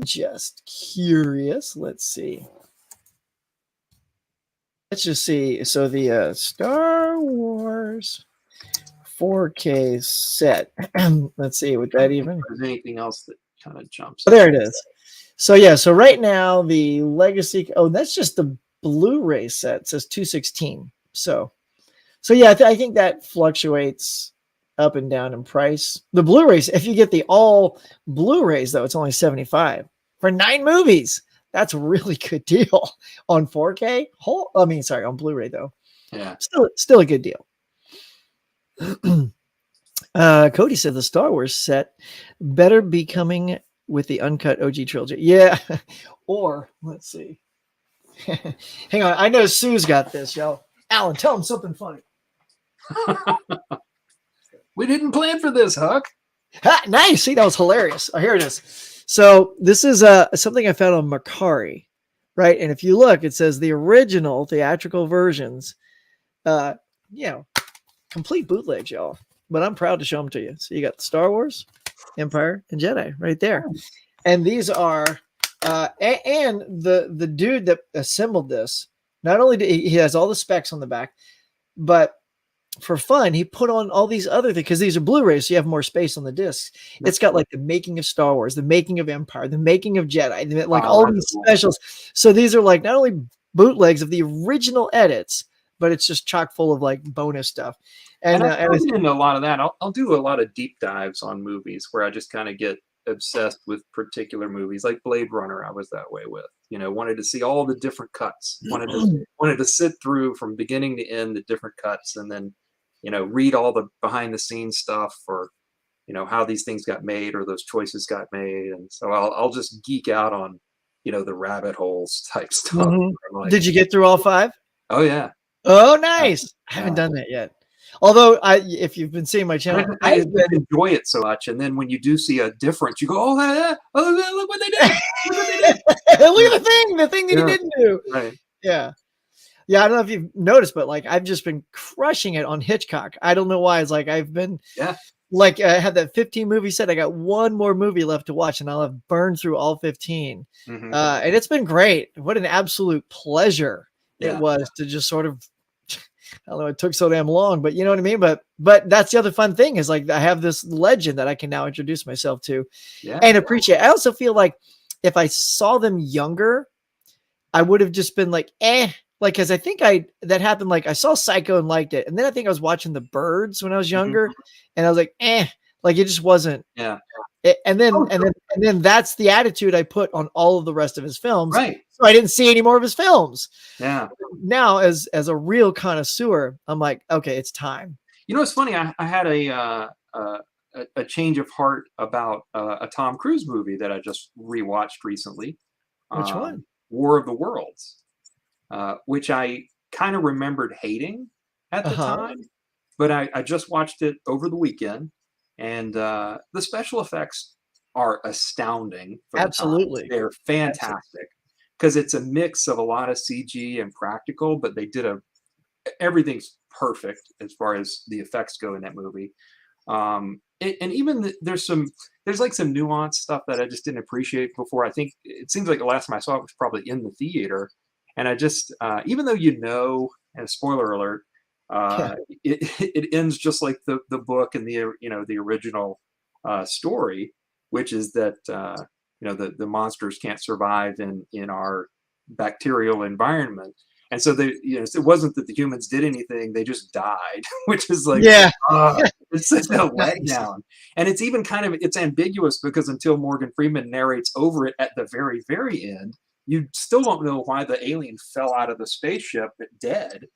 just curious. Let's see. Let's just see. So the Star Wars 4K set. Let's see. Would that even? Is there anything else that kind of jumps? Oh, there it is. So yeah. So right now the Legacy. Oh, that's just the Blu-ray set. It says 216. So yeah. I think that fluctuates up and down in price. The Blu-rays. If you get the all Blu-rays though, it's only 75 for 9 movies. That's a really good deal on 4K. On Blu-ray though. Yeah. Still a good deal. Cody said the Star Wars set better be coming with the uncut OG trilogy. Yeah. Or let's see. Hang on. I know Sue's got this, y'all. Alan, tell him something funny. We didn't plan for this, Huck. Nice. See, that was hilarious. Oh, here it is. So this is something I found on Mercari, right? And if you look, it says the original theatrical versions, complete bootlegs, y'all. But I'm proud to show them to you. So you got Star Wars, Empire, and Jedi right there. And these are, and the dude that assembled this, not only did he has all the specs on the back, but for fun, he put on all these other things because these are Blu-rays, so you have more space on the discs. It's got like the making of Star Wars, the making of Empire, the making of Jedi, like all these specials. So these are like not only bootlegs of the original edits, but it's just chock full of like bonus stuff. And I'm into a lot of that. I'll do a lot of deep dives on movies where I just kind of get obsessed with particular movies, like Blade Runner. I was that way with, wanted to see all the different cuts, wanted to sit through from beginning to end the different cuts, and then read all the behind the scenes stuff or, how these things got made or those choices got made. And so I'll just geek out on, the rabbit holes type stuff. Mm-hmm. Like, did you get through all 5? Oh yeah. Oh, nice. I haven't done that yet. Although if you've been seeing my channel, I enjoy it so much. And then when you do see a difference, you go, oh, look what they did. Look what they did. Look at the thing that he didn't do. Right. Yeah. Yeah, I don't know if you've noticed, but like I've just been crushing it on Hitchcock. I don't know why. It's like I've been like I had that 15 movie set. I got one more movie left to watch, and I'll have burned through all 15. Mm-hmm. And it's been great. What an absolute pleasure it was to just sort of. I don't know, it took so damn long, but you know what I mean? But that's the other fun thing is like I have this legend that I can now introduce myself to and appreciate. I also feel like if I saw them younger, I would have just been like, like, cause I think that happened. Like I saw Psycho and liked it. And then I think I was watching The Birds when I was younger and I was like, like it just wasn't. Yeah. And then that's the attitude I put on all of the rest of his films. Right. So I didn't see any more of his films. Yeah. Now, as a real connoisseur, I'm like, okay, it's time. It's funny. I had a change of heart about a Tom Cruise movie that I just rewatched recently. Which one? War of the Worlds, which I kind of remembered hating at the time, but I just watched it over the weekend. And the special effects are astounding. Absolutely. They're fantastic. because it's a mix of a lot of CG and practical, but they did everything's perfect as far as the effects go in that movie. And even there's like some nuanced stuff that I just didn't appreciate before. I think it seems like the last time I saw it was probably in the theater, and I just even though and spoiler alert, it ends just like the book and the original story, which is that the monsters can't survive in our bacterial environment. And so it wasn't that the humans did anything; they just died, which is like, it's such a letdown. And it's even it's ambiguous because until Morgan Freeman narrates over it at the very, very end, you still don't know why the alien fell out of the spaceship dead.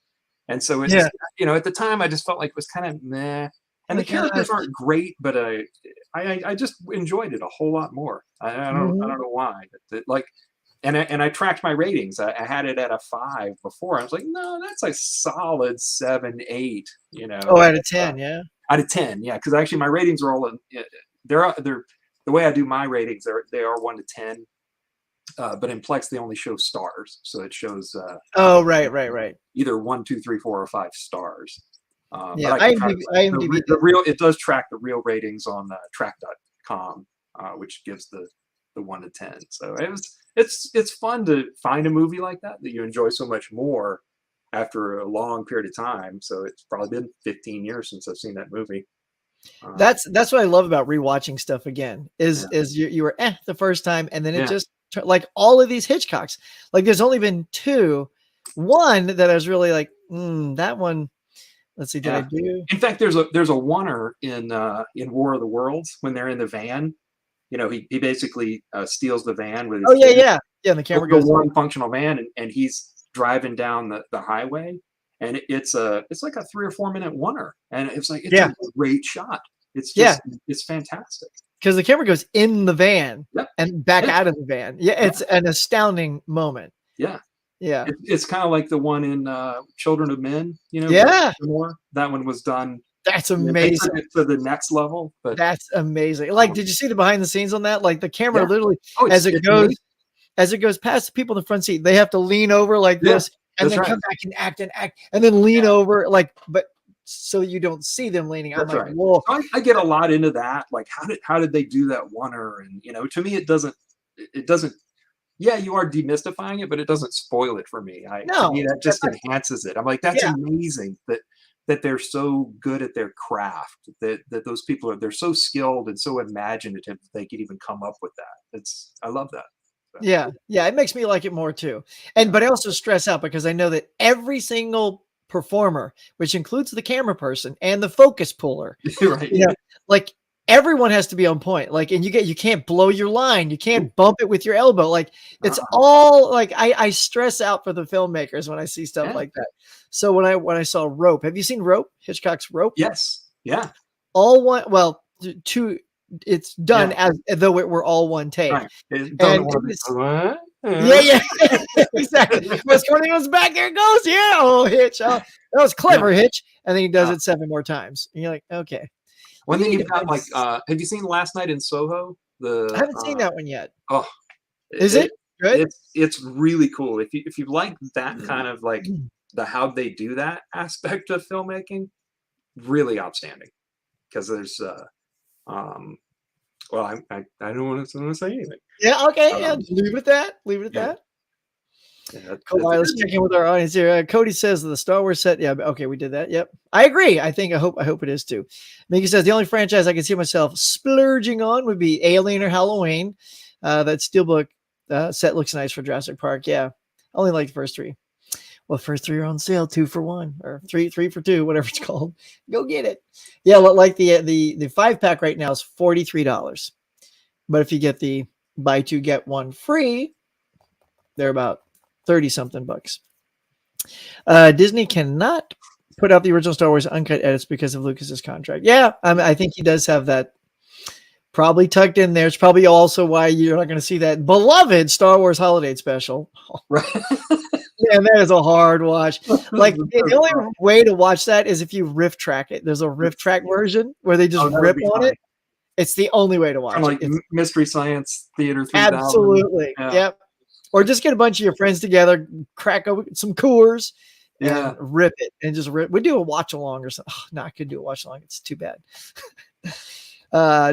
And so it's at the time I just felt like it was kind of meh. And the characters aren't great, but I just enjoyed it a whole lot more. I don't know why. And I tracked my ratings. I had it at a 5 before. I was like, no, that's a solid 7, 8. Oh, out of 10, yeah. Out of 10, yeah. Because actually, my ratings are all they're the way I do my ratings. They are 1 to 10, but in Plex they only show stars, so it shows. Right. Either 1, 2, 3, 4, or 5 stars. Yeah, but it does track the real ratings on track.com, which gives the 1 to 10. So it's fun to find a movie like that you enjoy so much more after a long period of time. So it's probably been 15 years since I've seen that movie. That's what I love about rewatching stuff again is you were the first time, and then it just like all of these Hitchcocks. Like there's only been 2. One that I was really like, that one. Let's see, did I do? In fact, there's a oneer in War of the Worlds when they're in the van. He basically steals the van with his yeah. And the camera goes one functional van, and he's driving down the highway, and it's like a 3 or 4 minute oneer, and it's a great shot. It's just it's fantastic because the camera goes in the van and back out of the van. It's an astounding moment. It's kind of like the one in Children of Men. That one was done. That's amazing. To the next level, but that's amazing. Like, did you see the behind the scenes on that? Like the camera literally, as it goes past the people in the front seat, they have to lean over like this, and then come back and act, and then lean over but so you don't see them leaning. I'm like, whoa. So I get a lot into that. Like, how did they do that oneer? And to me, it doesn't. Yeah, you are demystifying it, but it doesn't spoil it for me. To me, that just enhances it. I'm like, that's amazing that they're so good at their craft, that those people they're so skilled and so imaginative that they could even come up with that. I love that. So. Yeah, it makes me like it more too. But I also stress out because I know that every single performer, which includes the camera person and the focus puller, like everyone has to be on point. Like, and you can't blow your line. You can't bump it with your elbow. Like it's all like, I stress out for the filmmakers when I see stuff like that. So when I saw Rope, have you seen Rope? Hitchcock's Rope? Yes. Yeah. All one, well, 2, it's done as though it were all one take. Right. Yeah, exactly. What's going on back there goes, Hitch. Oh, that was clever, Hitch. And then he does it 7 more times. And you're like, okay. One thing you've got, like, have you seen Last Night in Soho? I haven't seen that one yet. Oh, is it good? It's really cool. If you like that kind of like how they do that aspect of filmmaking, really outstanding. Because there's well, I don't want to say anything. Yeah, okay, leave it at that. Yeah, let's check in with our audience here. Cody says the Star Wars set. Yeah, okay, we did that. Yep, I agree. I hope it is too. Mickey says the only franchise I can see myself splurging on would be Alien or Halloween. That Steelbook set looks nice for Jurassic Park. Yeah, I only like the first 3. Well, the first 3 are on sale, 2 for 1 or 3 for 2, whatever it's called. Go get it. Yeah, like the 5-pack right now is $43, but if you get the buy 2 get 1 free, they're about 30 something bucks. Disney cannot put out the original Star Wars uncut edits because of Lucas's contract. Yeah, I think he does have that probably tucked in there. It's probably also why you're not going to see that beloved Star Wars holiday special. Right. Man, that is a hard watch. Like the only way to watch that is if you riff track it. There's a riff track version where they just rip on it. It's the only way to watch it. Like Mystery Science Theater 3000. Absolutely. Yep. Or just get a bunch of your friends together, crack open some Coors, Yeah. and rip it, and just rip. We do a watch along or something. Oh, no, I could do a watch along. It's too bad.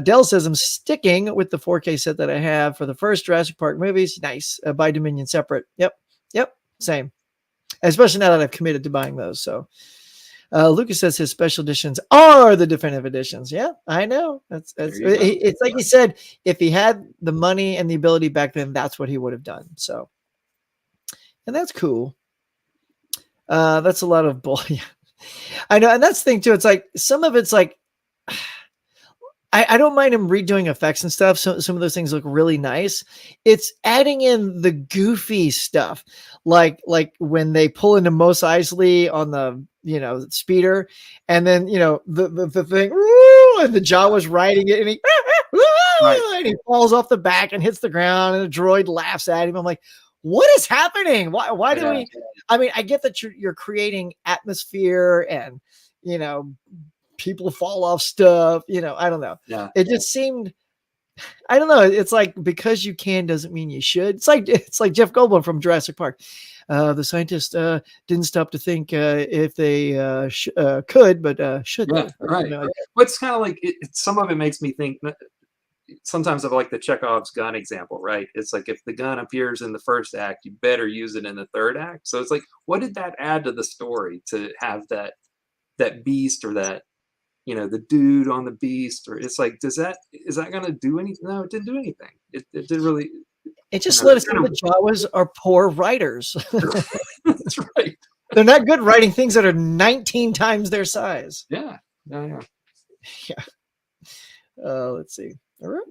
Dell says I'm sticking with the 4K set that I have for the first Jurassic Park movies. Nice. Buy Dominion separate. Yep. Same. Especially now that I've committed to buying those. So Lucas says his special editions are the definitive editions. Yeah, I know. It's like he said, if he had the money and the ability back then, that's what he would have done. So, and that's cool. That's a lot of bull. I know. And that's the thing too. It's like, some of it's like, I don't mind him redoing effects and stuff. So some of those things look really nice. It's adding in the goofy stuff, like when they pull into Mos Eisley on the speeder, and then the thing, and the Jawa's riding it, and he and he falls off the back and hits the ground, and the droid laughs at him. I'm like, what is happening? Why do we? I mean, I get that you're creating atmosphere and people fall off stuff, I don't know. Yeah. It just seemed, I don't know. It's like, because you can doesn't mean you should. It's like Jeff Goldblum from Jurassic Park. The scientists didn't stop to think if they could, but should they? Right. But it's kind of like some of it makes me think sometimes of like the Chekhov's gun example, right? It's like, if the gun appears in the first act, you better use it in the third act. So it's like, what did that add to the story to have that beast, or that the dude on the beast, or it's like, is that going to do anything? No, it didn't do anything. It didn't really. It just let us know the Jawas are poor writers. That's right. They're not good writing things that are 19 times their size. Yeah. Let's see. All right.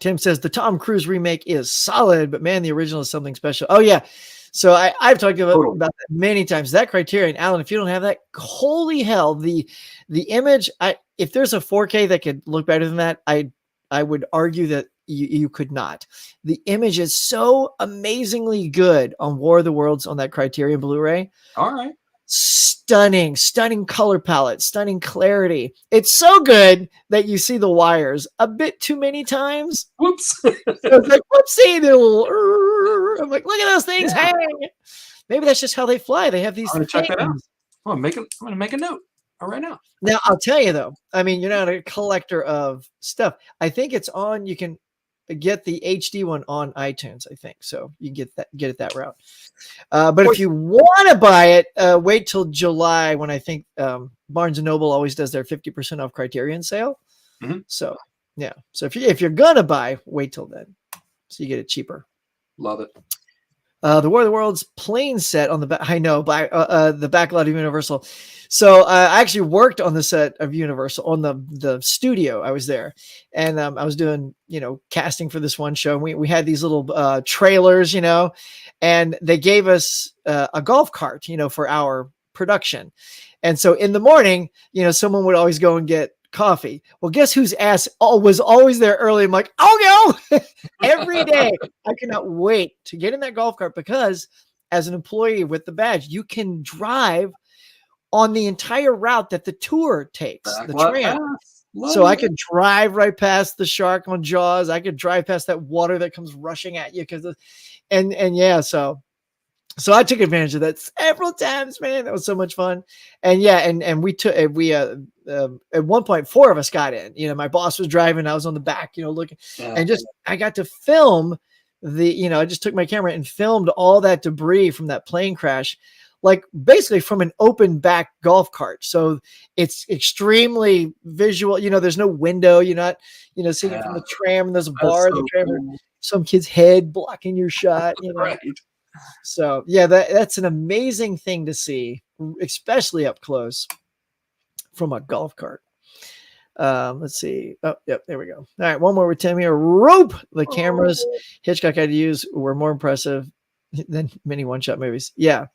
Tim says the Tom Cruise remake is solid, but man, the original is something special. Oh yeah. So I've talked about that many times. That Criterion, Alan, if you don't have that, holy hell, the image. If there's a 4K that could look better than that, I would argue that you could not. The image is so amazingly good on War of the Worlds on that Criterion Blu-ray. All right. Stunning color palette, stunning clarity. It's so good that you see the wires a bit too many times. Whoops. So it's like, whoopsie, I'm like, look at those things hang. Maybe that's just how they fly. They have these. I'm gonna check that out. I'm gonna make a note right now. Now I'll tell you though. I mean, you're not a collector of stuff. I think it's on. You can get the HD one on iTunes, I think. So you get it that route. But if you want to buy it, wait till July, when I think Barnes & Noble always does their 50% off Criterion sale. Mm-hmm. So yeah. So if you're gonna buy, wait till then, so you get it cheaper. Love it. The War of the Worlds plane set on the back. I know, by the backlot of Universal. So I actually worked on the set of Universal on the studio. I was there, and I was doing casting for this one show. And we had these little trailers, and they gave us a golf cart, for our production. And so in the morning, someone would always go and get coffee. Well, guess whose ass was always there early? I'm like, oh no, every day. I cannot wait to get in that golf cart, because as an employee with the badge, you can drive on the entire route that the tour takes, the tram. So I could drive right past the shark on Jaws. I could drive past that water that comes rushing at you So I took advantage of that several times, man. That was so much fun. And at one point, 4 of us got in. My boss was driving. I was on the back, looking, and I got to film I just took my camera and filmed all that debris from that plane crash, like basically from an open back golf cart. So it's extremely visual. There's no window. You're not, seeing it from the tram, and there's a bar in the tram, cool. Some kid's head blocking your shot. Right. So yeah, that's an amazing thing to see, especially up close from a golf cart. Let's see. Oh, yep, there we go. All right, one more with Tim here. Rope. The cameras Hitchcock had to use were more impressive than many one-shot movies. Yeah.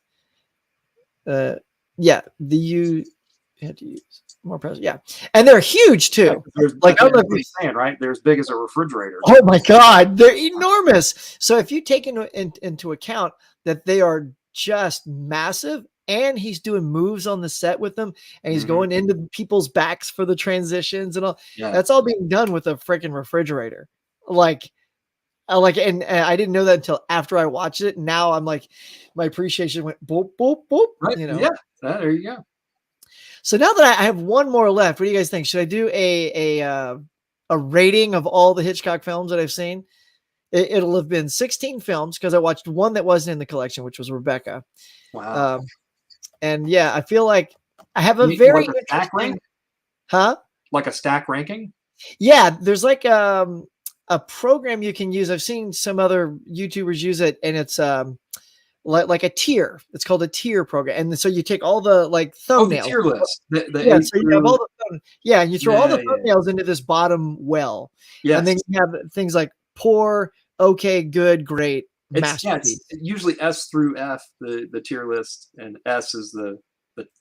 You had to use more impressive. Yeah, and they're huge too. Like, I don't know if you're saying, right? They're as big as a refrigerator. Oh my God, they're enormous. So if you take into account that they are just massive, and he's doing moves on the set with them, and he's going into people's backs for the transitions and all. Yeah. That's all being done with a freaking refrigerator. Like, I like, and I didn't know that until after I watched it. Now I'm like, my appreciation went boop, boop, boop, Right. you know? Yeah. There you go. So now that I have one more left, what do you guys think? Should I do a rating of all the Hitchcock films that I've seen? It'll have been 16 films because I watched one that wasn't in the collection, which was Rebecca. Wow. And yeah, I feel like I have a You- very like a stack interesting, rank? huh? Like a stack ranking? Yeah, there's like a program you can use. I've seen some other YouTubers use it, and it's like a tier. It's called a tier program, and so you take all the like Oh, the thumbnails. tier list. The Yeah, A so you have through- all the yeah, and you throw all the Yeah, yeah. thumbnails into this bottom well, Yes. and then you have things like poor, okay, good, great, It's masterpiece. usually S through F, the tier list, and S is the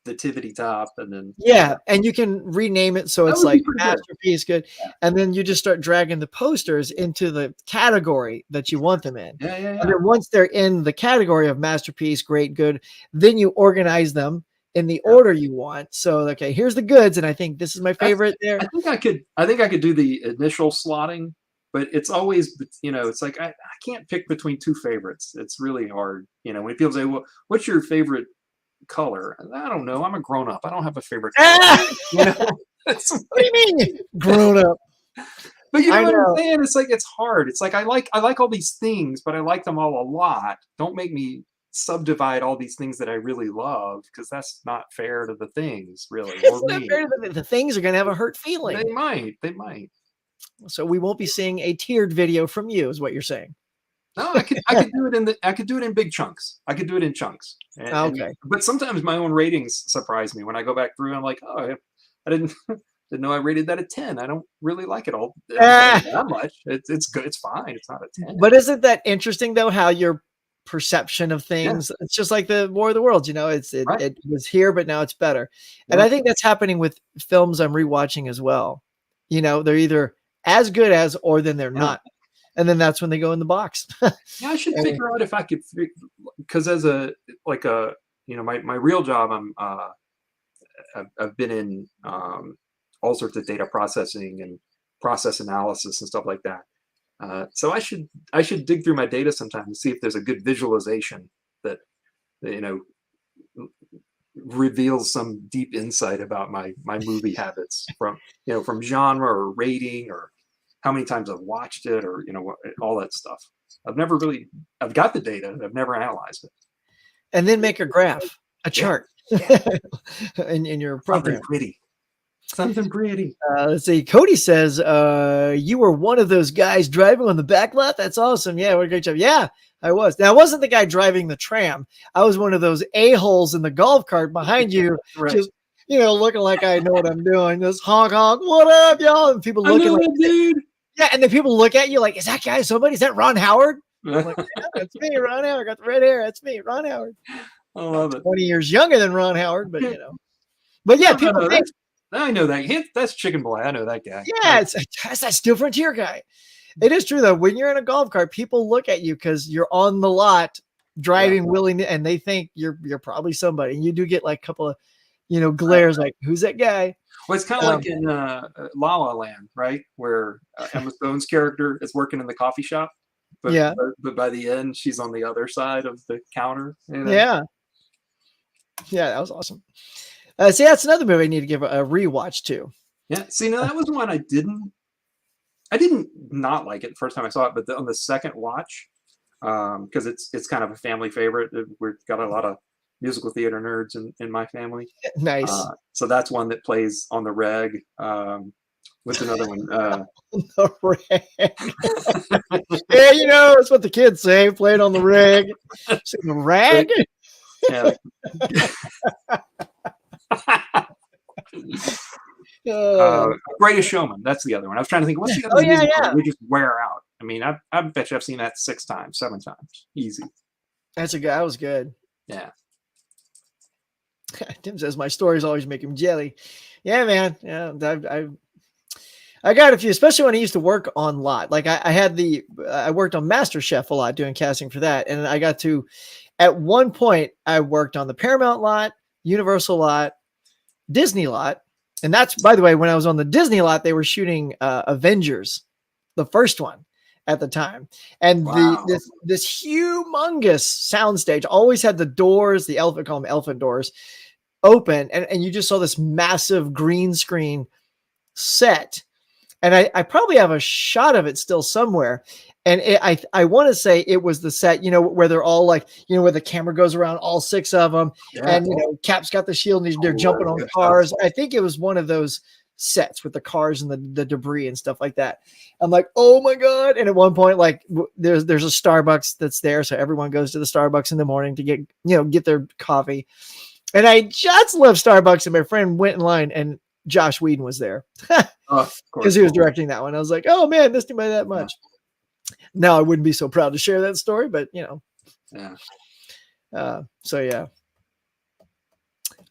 tippity top, and then Yeah, and you can rename it so That it's would be like pretty good. masterpiece, good, Yeah. and then you just start dragging the posters into the category that you want them in. yeah, And then once they're in the category of masterpiece, great, good, then you organize them in the Yeah. order you want. So, okay, here's the goods, and I think this is my favorite there. I think I could do the initial slotting, but it's always, it's like I can't pick between two favorites. It's really hard. When people say, "Well, what's your favorite color?" I don't know. I'm a grown up. I don't have a favorite color. Ah! It's What do you mean, grown up? But you know I what know. I'm saying? It's like it's hard. It's like I like all these things, but I like them all a lot. Don't make me subdivide all these things that I really love, because that's not fair to the things, really. It's Or not me. fair to the things are going to have a hurt feeling. They might. So we won't be seeing a tiered video from you, is what you're saying. No, I could do it in big chunks. I could do it in chunks. Okay. But sometimes my own ratings surprise me when I go back through. And I'm like, oh, I didn't know I rated that a 10. I don't really like it all that much. It's good. It's fine. It's not a 10. But isn't that interesting though? How your perception of things, it's just like the War of the Worlds, Right. it was here, but now it's better. And I think that's happening with films I'm rewatching as well. They're either as good as, or then they're not. And then that's when they go in the box. Yeah, I should figure out if I could, because as my real job, I've been in all sorts of data processing and process analysis and stuff like that. So I should dig through my data sometime and see if there's a good visualization that reveals some deep insight about my movie habits from genre or rating or how many times I've watched it, or all that stuff. I've got the data. I've never analyzed it. And then make a graph, a chart in your program. Something pretty. Let's see. Cody says, you were one of those guys driving on the back lot. That's awesome. Yeah, what a great job. Yeah, I was. Now, I wasn't the guy driving the tram. I was one of those a-holes in the golf cart behind you, Right. just looking like I know what I'm doing. Just honk honk. What up, y'all? And people looking like, dude. yeah, and then people look at you like, is that guy somebody? Is that Ron Howard? I'm like, yeah, that's me, Ron Howard. Got the red hair. That's me, Ron Howard. I love it. 20 years younger than Ron Howard, but But yeah, people think, I know that. That's Chicken Boy. I know that guy. yeah, that's that Steel Frontier guy. It is true though. When you're in a golf cart, people look at you because you're on the lot driving willing, and they think you're probably somebody. And you do get like a couple of glares, like, who's that guy? Well, it's kind of like in La La Land, right? Where Emma Stone's character is working in the coffee shop, but by the end, she's on the other side of the counter. Yeah, that was awesome. See, that's another movie I need to give a rewatch to. Yeah. See, now that was one I didn't not like it the first time I saw it, but on the second watch, because it's kind of a family favorite. We've got a lot of musical theater nerds in my family. Nice. So that's one that plays on the reg. What's another one? The reg. Yeah, it's what the kids say. Play it on the reg. See, the rag. Yeah. Greatest Showman. That's the other one. I was trying to think, what's the other musical that we just wear out? I mean, I bet you I've seen that 6 times, 7 times. Easy. That was good. Yeah. Tim says my stories always make him jelly. Yeah, man. Yeah, I got a few, especially when I used to work on lot. Like I worked on MasterChef a lot, doing casting for that, and I got to, at one point, I worked on the Paramount lot, Universal lot, Disney lot, and that's, by the way, when I was on the Disney lot, they were shooting Avengers, the first one, at the time. And Wow. this humongous soundstage always had the doors, the elephant, call them elephant doors, open, and you just saw this massive green screen set. And I probably have a shot of it still somewhere. And I want to say it was the set, you know, where they're all like, you know, where the camera goes around all 6 of them. Yeah. And, you know, Cap's got the shield and they're jumping on cars. I think it was one of those sets with the cars and the debris and stuff like that. I'm like, oh my God. And at one point, like there's a Starbucks that's there. So everyone goes to the Starbucks in the morning to get their coffee. And I just left Starbucks and my friend went in line and Josh Whedon was there because he was directing that one. I was like, oh man, missed him by that much. Yeah. Now I wouldn't be so proud to share that story, but you know. Yeah. So yeah.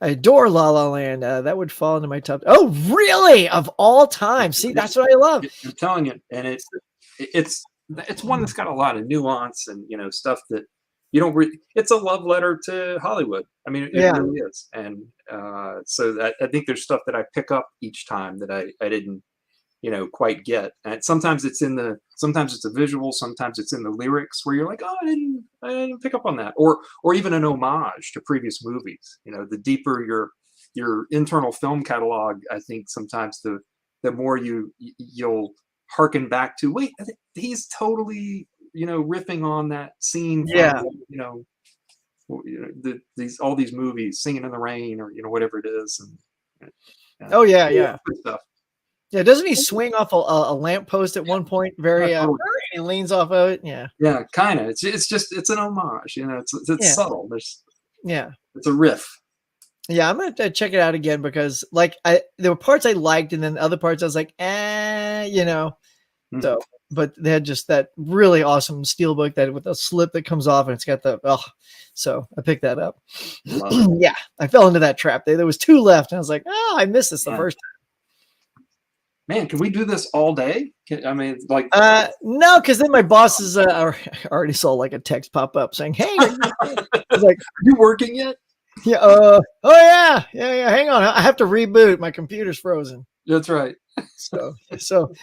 I adore La La Land. That would fall into my top. Oh, really? Of all time. See, that's what I love. I'm telling you. And it's one that's got a lot of nuance and, you know, stuff that you don't really, it's a love letter to Hollywood. I mean, it really is. And so I think there's stuff that I pick up each time that I didn't, you know, quite get. And sometimes it's a visual, sometimes it's in the lyrics where you're like, oh, I didn't pick up on that. Or even an homage to previous movies. You know, the deeper your internal film catalog, I think sometimes the more you'll harken back to, wait, he's totally, you know, riffing on that scene from, you know, all these movies, Singing in the Rain, or, you know, whatever it is. And good stuff. Yeah, doesn't he swing off a lamppost at one point? He leans off of it. Yeah, kind of. It's an homage. You know, it's subtle. It's a riff. Yeah, I'm gonna check it out again because, like, there were parts I liked, and then other parts I was like, you know. So, but they had just that really awesome steelbook that with a slip that comes off, and it's got so I picked that up. Yeah, I fell into that trap. There was 2 left, and I was like, oh, I missed this the first time. Man, can we do this all day? No, because then my bosses already saw like a text pop up saying, "Hey, I was like, are you working yet?" Yeah. Oh yeah. Hang on, I have to reboot. My computer's frozen. That's right. So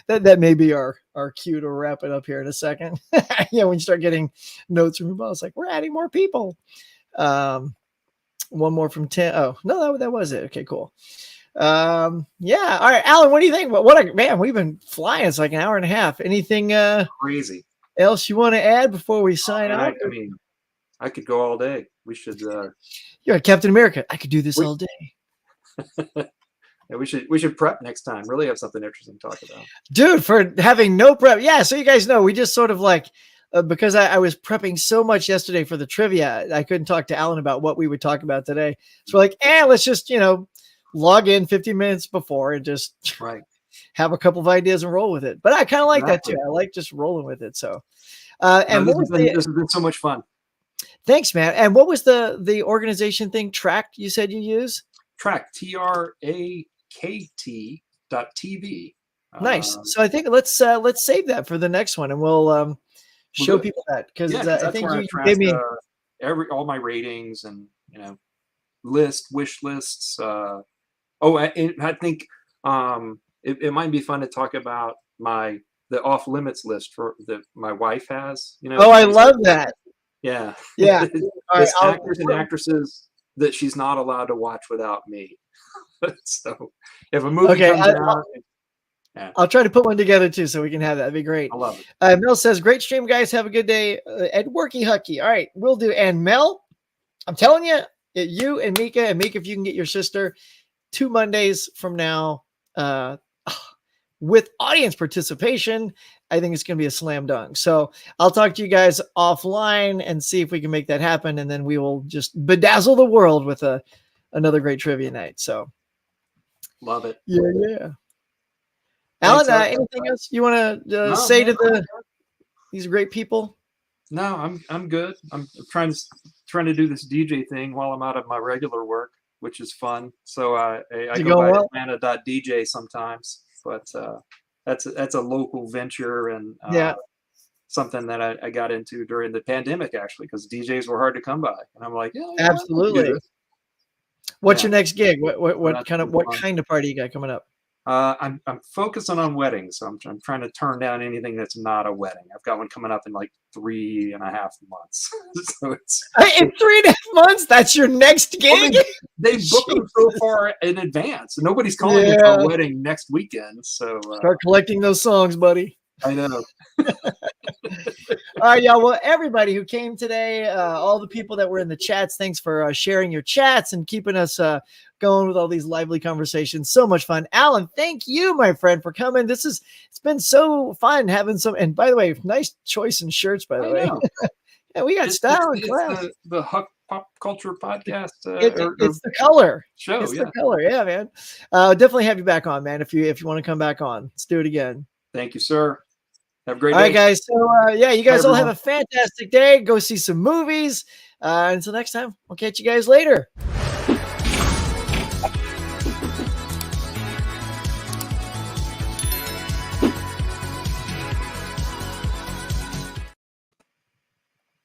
that may be our cue to wrap it up here in a second. Yeah, when you start getting notes from your boss, like we're adding more people. One more from 10. Oh no, that was it. Okay, cool. Yeah. All right, Alan, what do you think? Man, we've been flying. It's like an hour and a half. Anything crazy else you want to add before we sign off? I mean, I could go all day. We should. You're Captain America. I could do this all day. Yeah, we should prep next time. Really have something interesting to talk about, dude. For having no prep. Yeah. So you guys know, we just sort of like because I was prepping so much yesterday for the trivia, I couldn't talk to Alan about what we would talk about today. So we're like, let's just log in 15 minutes before and just have a couple of ideas and roll with it. But I kind of like that too. I like just rolling with it. So, and this has been so much fun. Thanks, man. And what was the organization thing? Tract, you said you use? Tract, TRAKT.TV. Nice. So I think let's save that for the next one, and we'll show people that because I think you gave me all my ratings and wish lists. I think it might be fun to talk about the off limits list that my wife has. I love that. Yeah. Right, actors and actresses that she's not allowed to watch without me. So if a movie comes out. I'll try to put one together too, so we can have that. That'd be great. I love it. Mel says, "Great stream, guys. Have a good day." Ed Worky Hucky. All right, we'll do. And Mel, I'm telling you, you and Mika, if you can get your sister 2 Mondays from now, with audience participation, I think it's going to be a slam dunk. So I'll talk to you guys offline and see if we can make that happen, and then we will just bedazzle the world with another great trivia night. So love it. Yeah. Alan, anything else you want to say to these great people? No, I'm good. I'm trying to do this DJ thing while I'm out of my regular work, which is fun. So I go by Atlanta.dj sometimes, but that's a local venture and something that I got into during the pandemic, actually, because DJs were hard to come by, and I'm like, absolutely. What's your next gig? What kind of party you got coming up? I'm focusing on weddings, so I'm trying to turn down anything that's not a wedding. I've got one coming up in like 3.5 months. So it's In 3.5 months, that's your next gig? well, they book them so far in advance. Nobody's calling me for a wedding next weekend. So start collecting those songs, buddy. I know. All right, y'all. Well, everybody who came today, all the people that were in the chats, thanks for sharing your chats and keeping us going with all these lively conversations. So much fun. Alan, thank you, my friend, for coming. It's been so fun having some. And by the way, nice choice in shirts, by the way. Yeah, we got style and class. The Huck Pop Culture Podcast. It's the color show. It's the color. Yeah, man. Definitely have you back on, man. If you want to come back on, let's do it again. Thank you, sir. Have a great day. All right, guys. So, you guys all have a fantastic day. Go see some movies. Until next time, we'll catch you guys later.